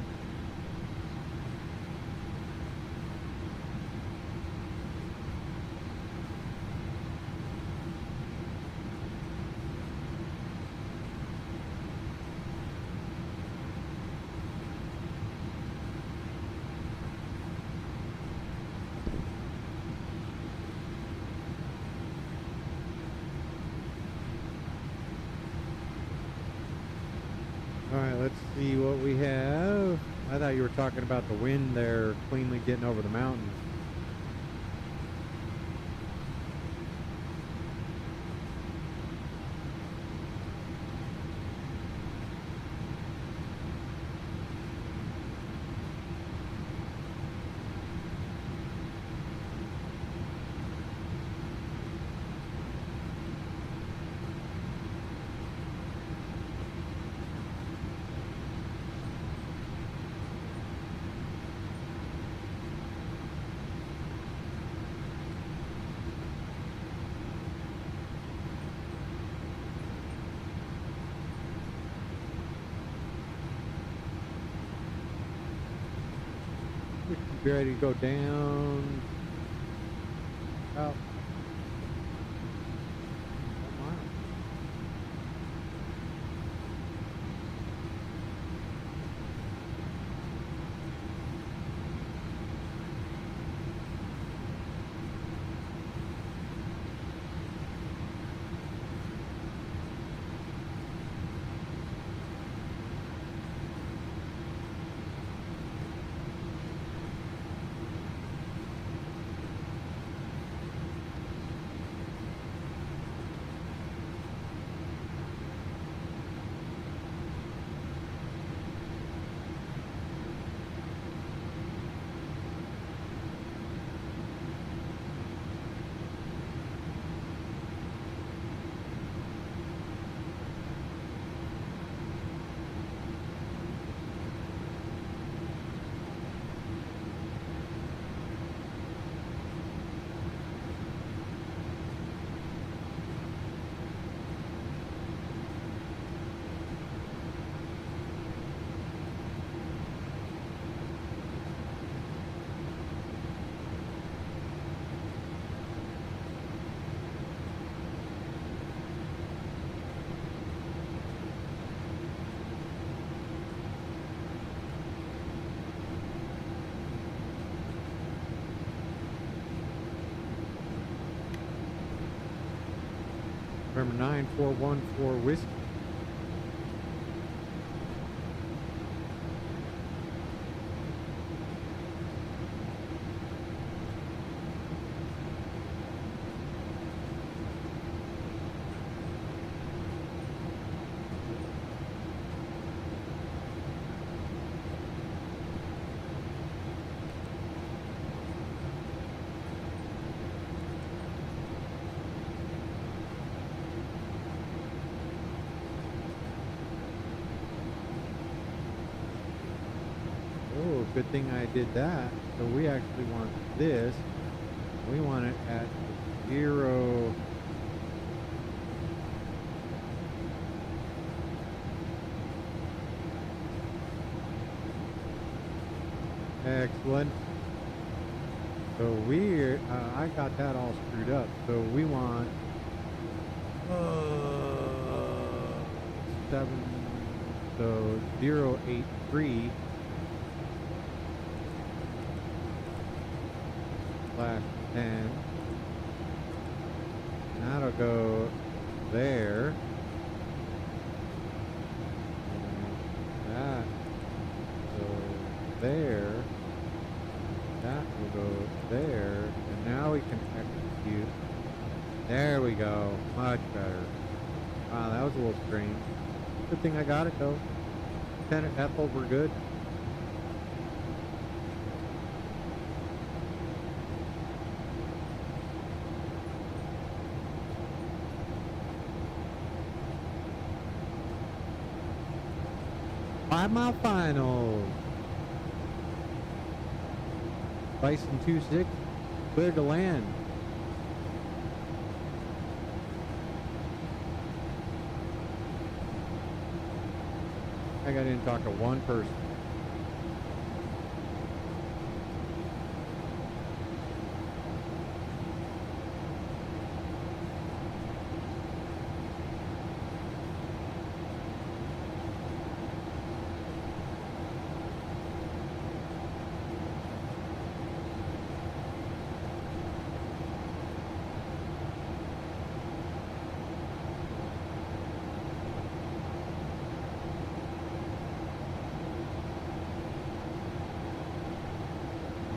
Let's see what we have. I thought you were talking about the wind there cleanly getting over the mountains. Be ready to go down. Oh. November 9414 Whiskey. Oh, good thing I did that. So we actually want this. We want it at 0. Excellent. So I got that all screwed up. So we want 7. So 083. /10, and that'll go there, and that will go there, that will go there, and now we can execute. There we go, much better. Wow, that was a little strange. Good thing I got it though. Lieutenant Ethel, we're good. Five-mile final. Bison 26, clear to land. I got in to talk to one person.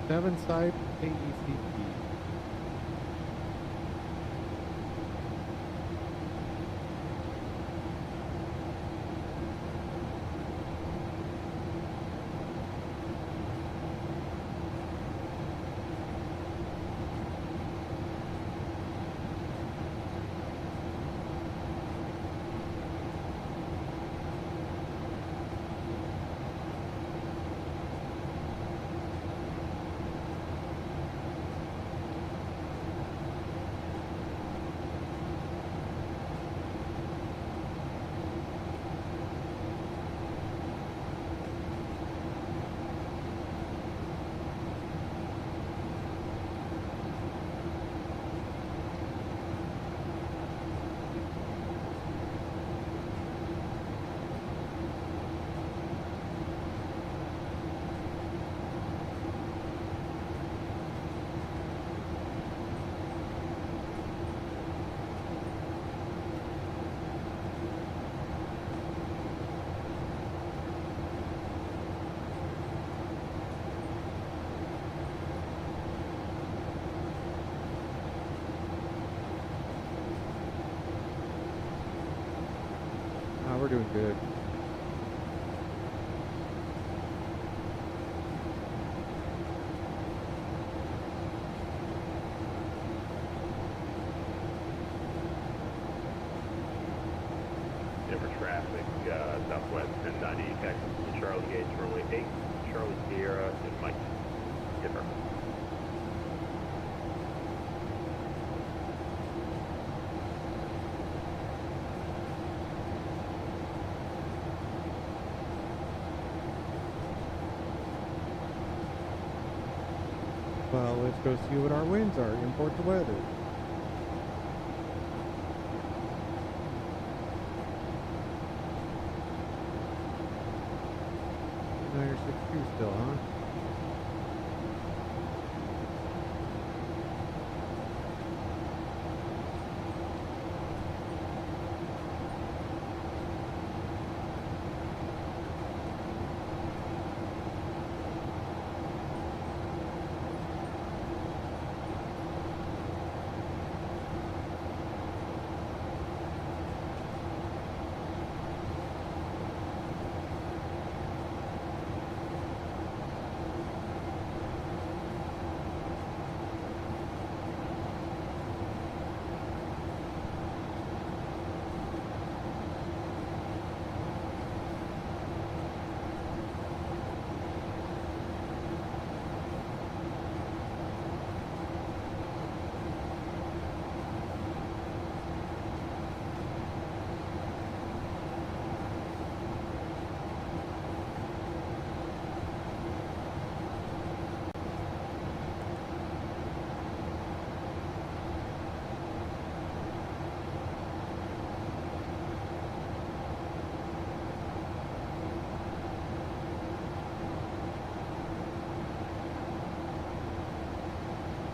Seven side KECP. We're doing good. Denver traffic, southwest 1090, Texas to Charlie Gate, runway 8, Charlie Sierra, and Mike. Denver. Well, let's go see what our winds are. Import the weather. Now you're 6-2 still, huh?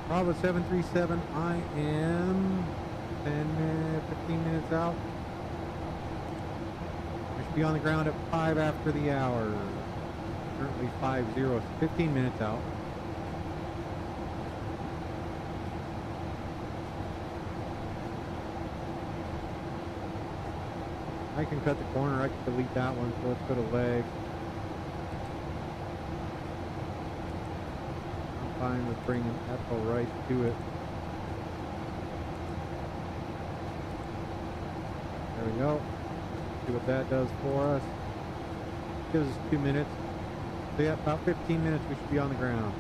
Bravo 737, I am 15 minutes out. I should be on the ground at 5 after the hour. Currently 5:0, 15 minutes out. I can cut the corner, I can delete that one, so let's go to leg. I'm fine with bringing Echo right to it. There we go. See what that does for us. Gives us 2 minutes. So yeah, about 15 minutes we should be on the ground.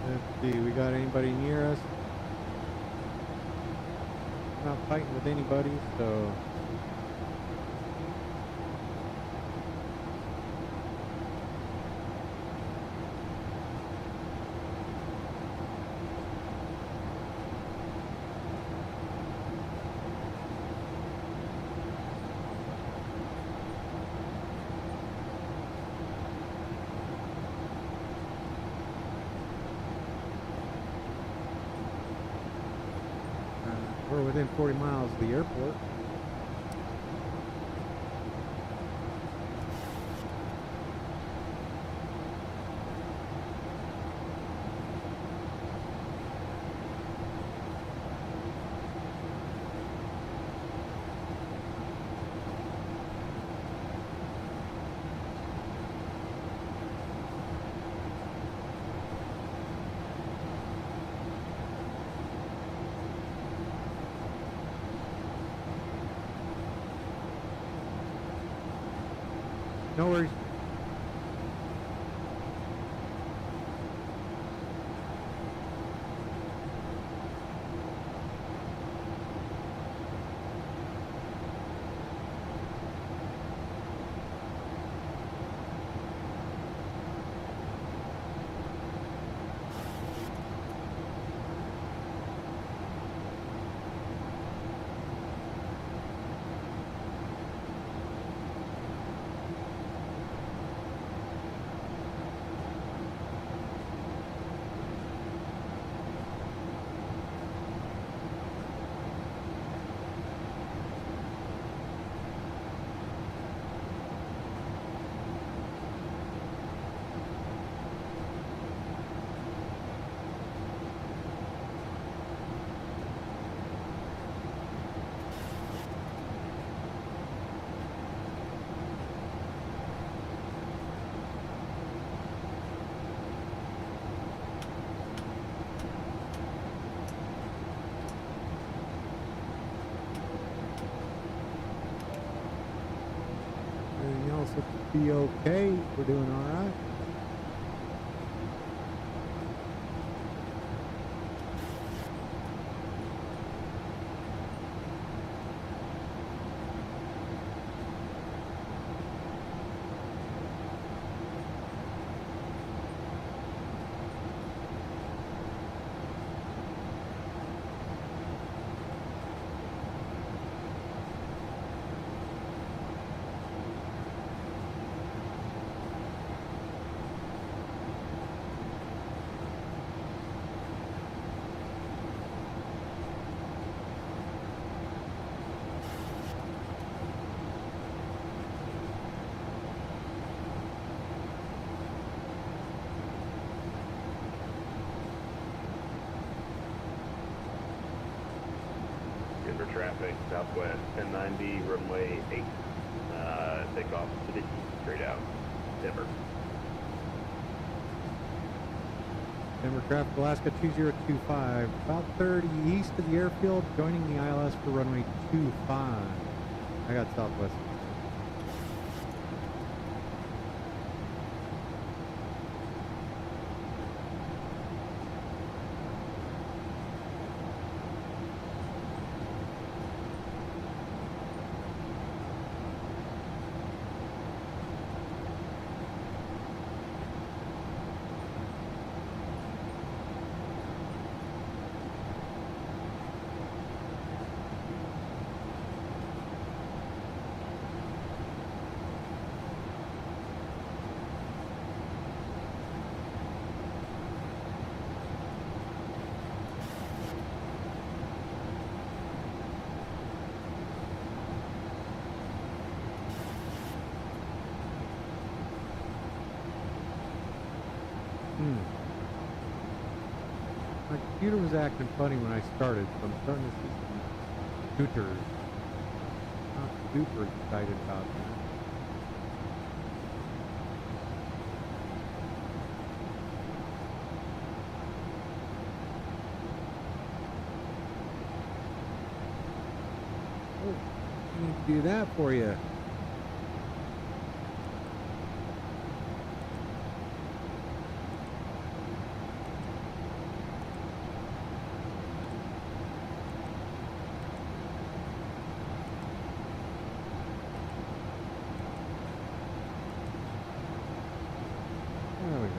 Let's see, we got anybody near us? Not fighting with anybody, so we're within 40 miles of the airport. No worries. Everything else looks to be okay. We're doing all right. traffic, southwest 1090, runway 8. Takeoff to the east, straight out. Denver. Denver traffic, Alaska 2025, about 30 east of the airfield, joining the ILS for runway 25. I got Southwest. My computer was acting funny when I started, so I'm starting to see some scooters. Not super excited about that. Oh, I need to do that for you. There we go.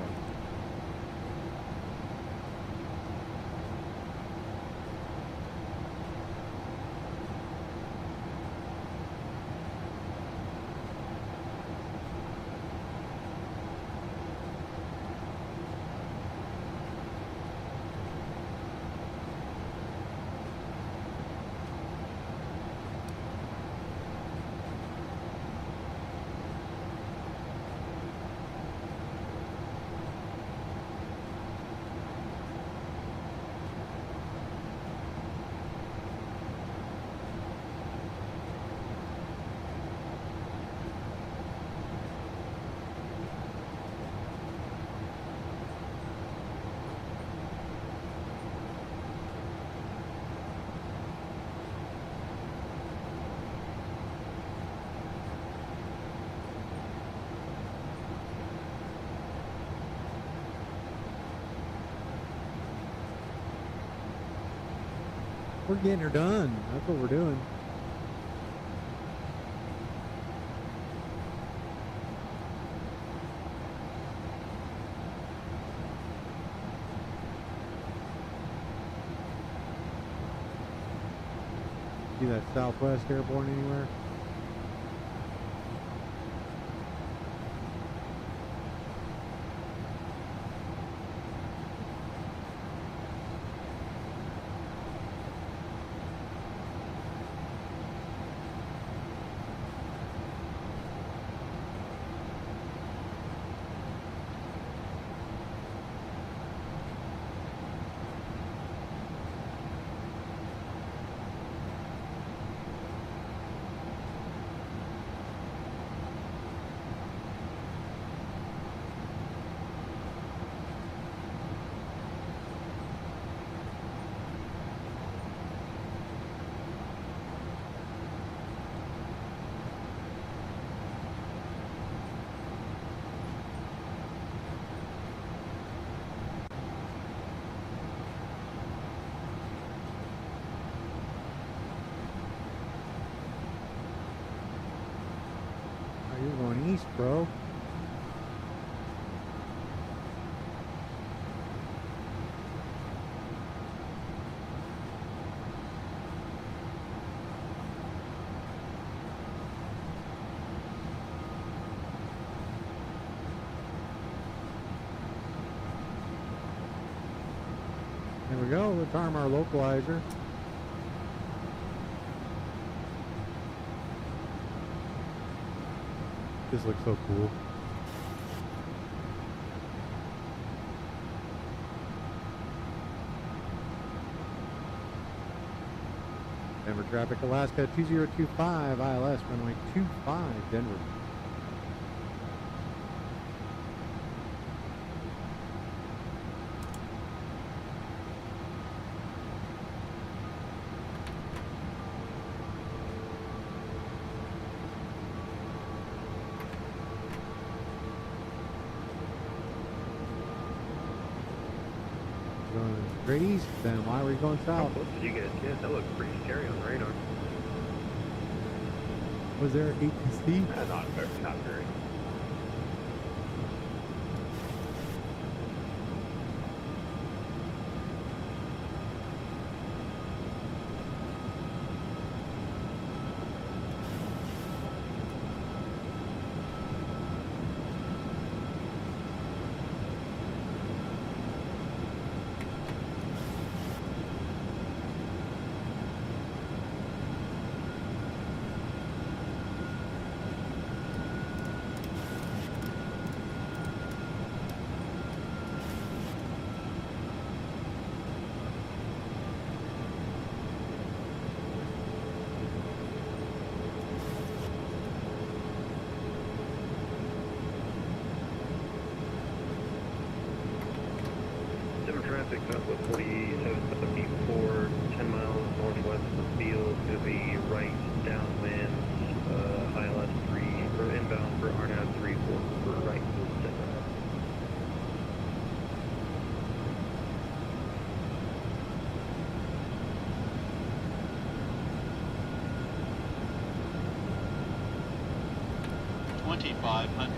We're getting her done. That's what we're doing. See that Southwest Airborne anywhere? Oh, you're going east, bro. There we go. Let's arm our localizer. This looks so cool. Denver traffic, Alaska 2025, ILS, runway 25, Denver. Going straight east, then why were you going How south? close did you get? Yeah, that looked pretty scary on the radar. Was there ATC? Not very. Traffic up with 4774, 10 miles northwest of the field, to the right downwind, ILS 3, or inbound for RNAV 3, for right. $2,500.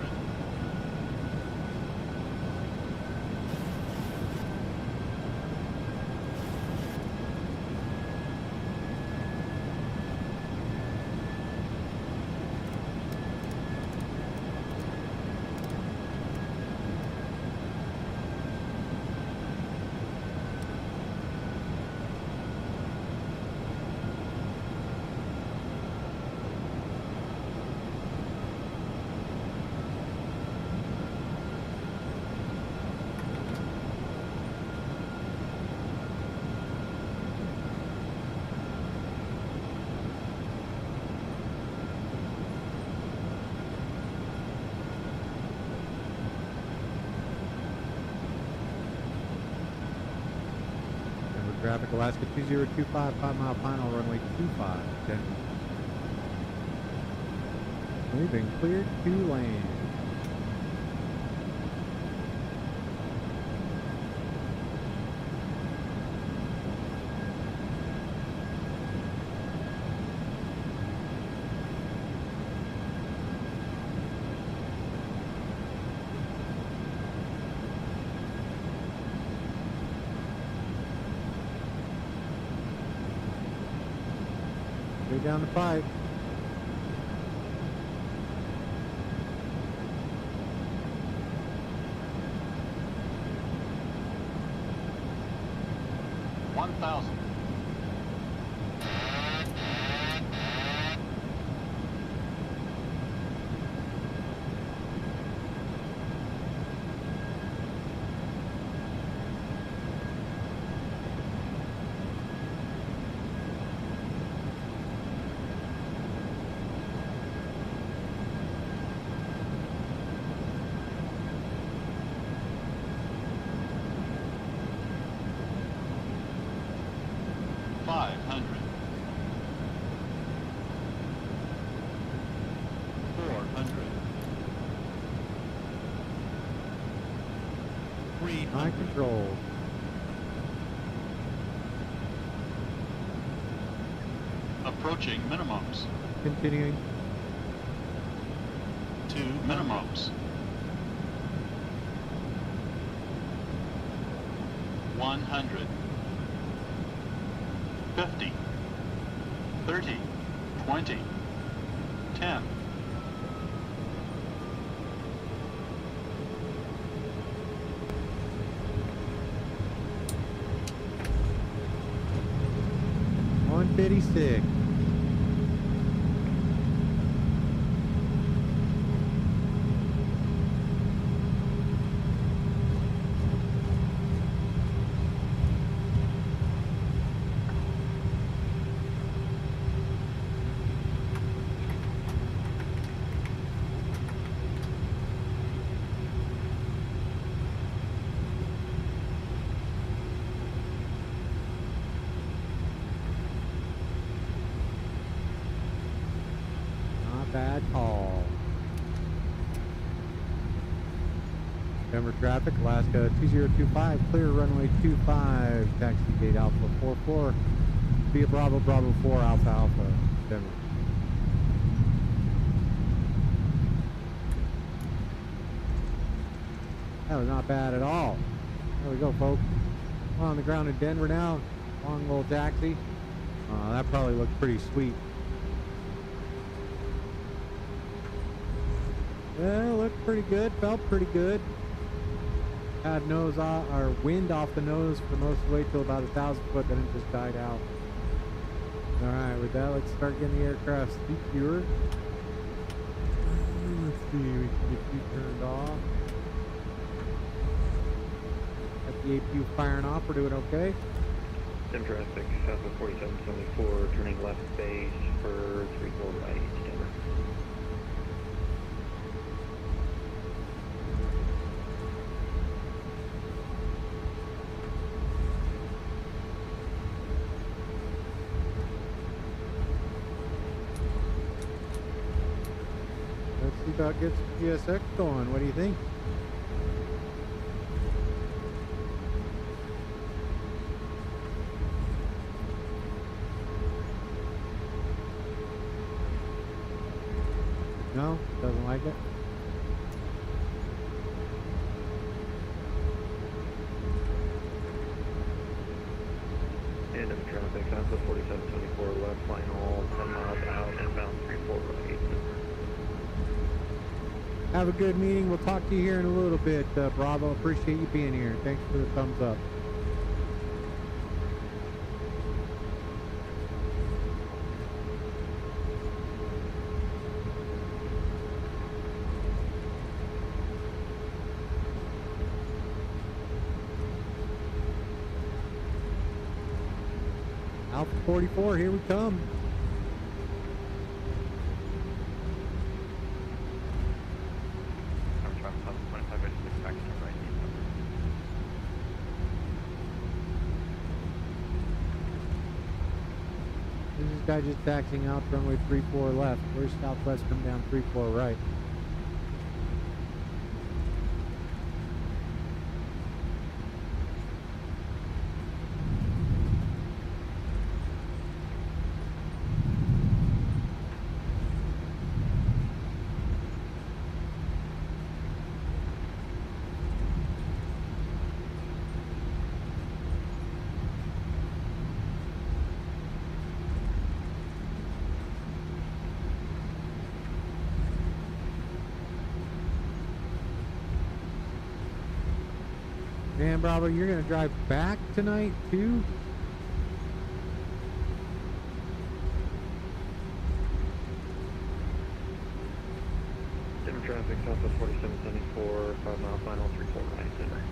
Traffic, Alaska 2025, 5 mile final, runway 25, Denver. We've been cleared to land. Down the pipe. $1,000. High control. Approaching minimums. Continuing. 2 minimums. 100. 50. 30. 20. 10. $156. bad call. Denver traffic, Alaska 2025, clear runway 25, taxi gate Alpha 44, via Bravo 4, Alpha, Denver. That was not bad at all. There we go, folks. We're on the ground in Denver now. Long little taxi. That probably looked pretty sweet. Yeah, looked pretty good. Felt pretty good. Had nose off, or wind off the nose for most of the way till about 1,000 foot, then it just died out. All right, with that, let's start getting the aircraft speed viewer. Let's see, we can get you turned off. Got the APU firing off. We're doing okay. Dim traffic, south of 4774, turning left base for 34 right, Denver. Let's see about gets GSX going. What do you think? No? Doesn't like it? And traffic, south of 4774, left final, 10 miles out, inbound 34 right. Have a good meeting. We'll talk to you here in a little bit, Bravo. Appreciate you being here. Thanks for the thumbs up. Alpha 44, here we come. This is guy just taxiing out runway 34 left. Where's Southwest come down 34 right? Man, Bravo, you're going to drive back tonight, too? Dim traffic, south of 4774, 5 mile final, 34 right, Denver.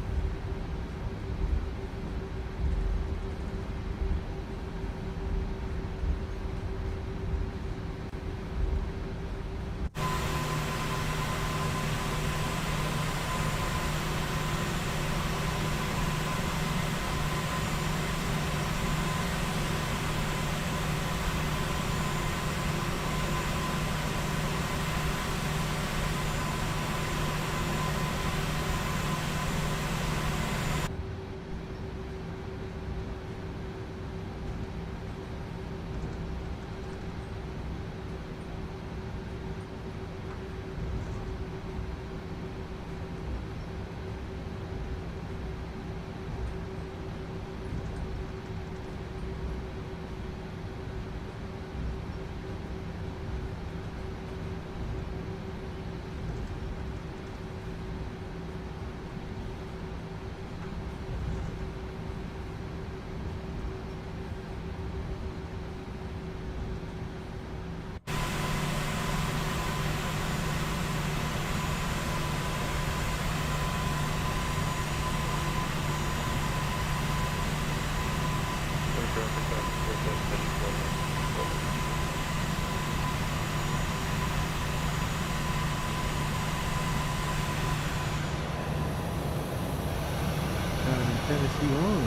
Tennessee on.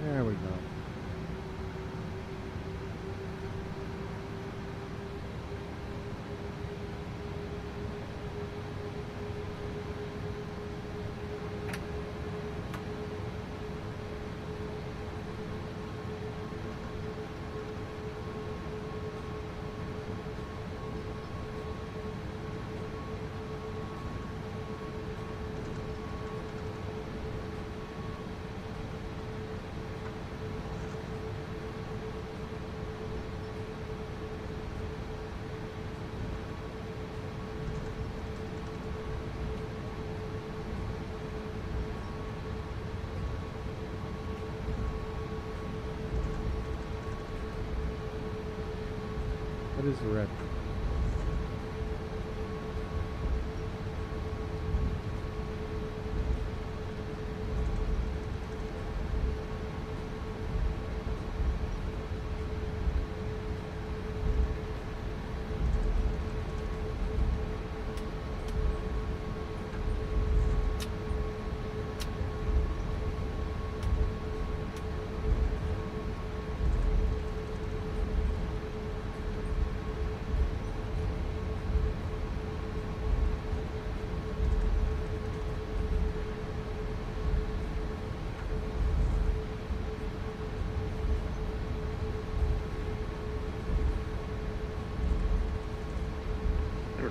There we go. What is the red?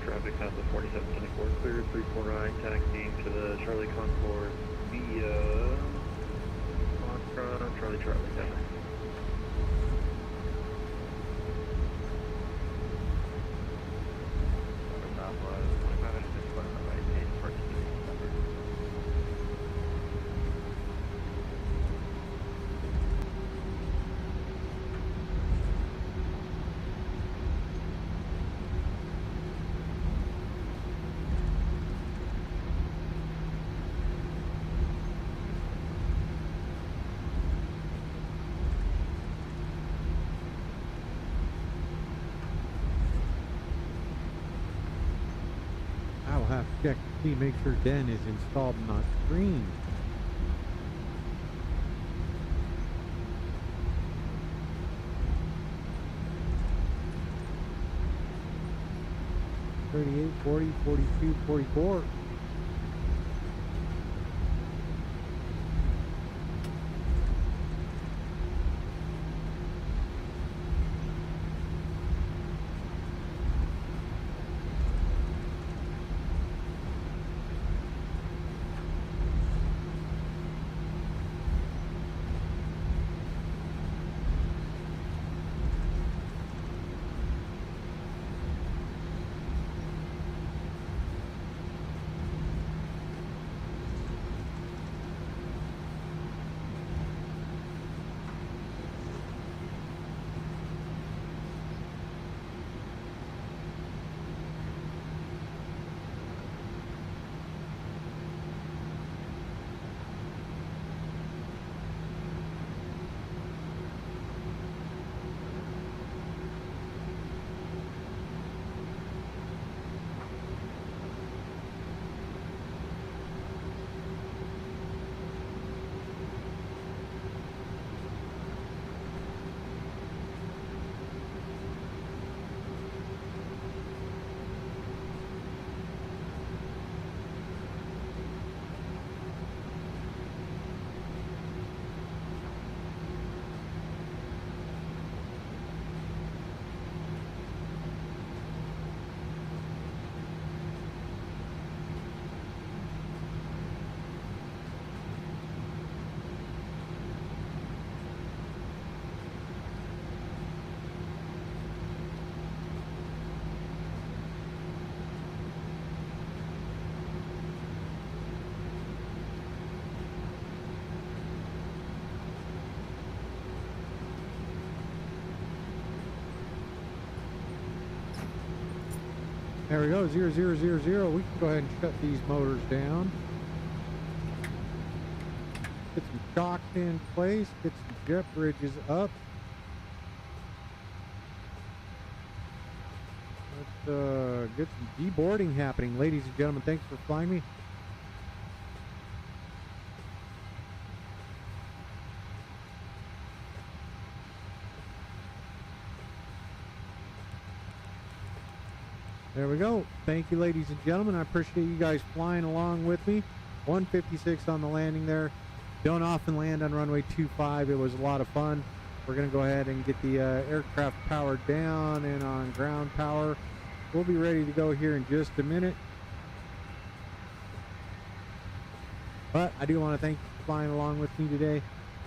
Traffic has the 4774 cleared, 349 taxiing to the Charlie Concord via Charlie down. That was 25 minutes to put on the right page for I will have to check to see, make sure DEN is installed and not screened. $38, $40, $42, $44. There we go, 0000. We can go ahead and shut these motors down. Get some shocks in place, get some jet bridges up. Let's get some deboarding happening. Ladies and gentlemen, thanks for flying me. There we go. Thank you, ladies and gentlemen. I appreciate you guys flying along with me. 156 on the landing there. Don't often land on runway 25. It was a lot of fun. We're going to go ahead and get the aircraft powered down and on ground power. We'll be ready to go here in just a minute. But I do want to thank you for flying along with me today.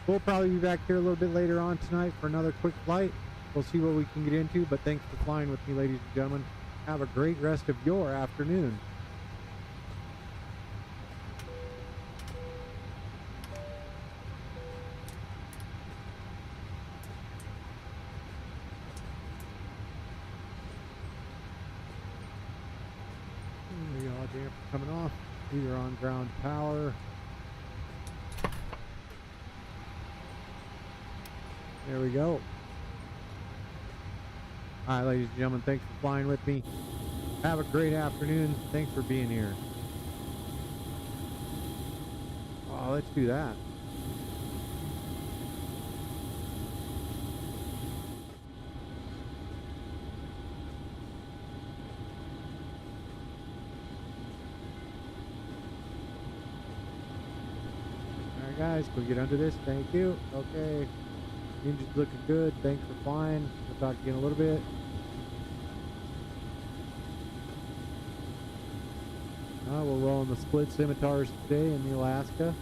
We'll probably be back here a little bit later on tonight for another quick flight. We'll see what we can get into, but thanks for flying with me, ladies and gentlemen. Have a great rest of your afternoon. damper coming off. Either on ground power. There we go. All right, ladies and gentlemen, thanks for flying with me. Have a great afternoon. Thanks for being here. Oh, let's do that. All right, guys, can we get under this? Thank you. Okay. Engine's looking good. Thanks for flying. We'll talk to you in a little bit. We're rolling the split scimitars today in the Alaska.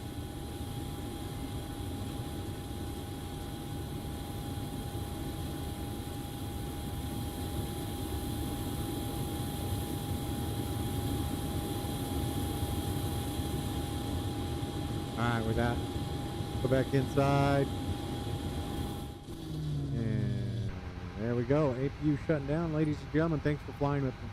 Alright, with that, go back inside. And there we go. APU shutting down. Ladies and gentlemen, thanks for flying with me.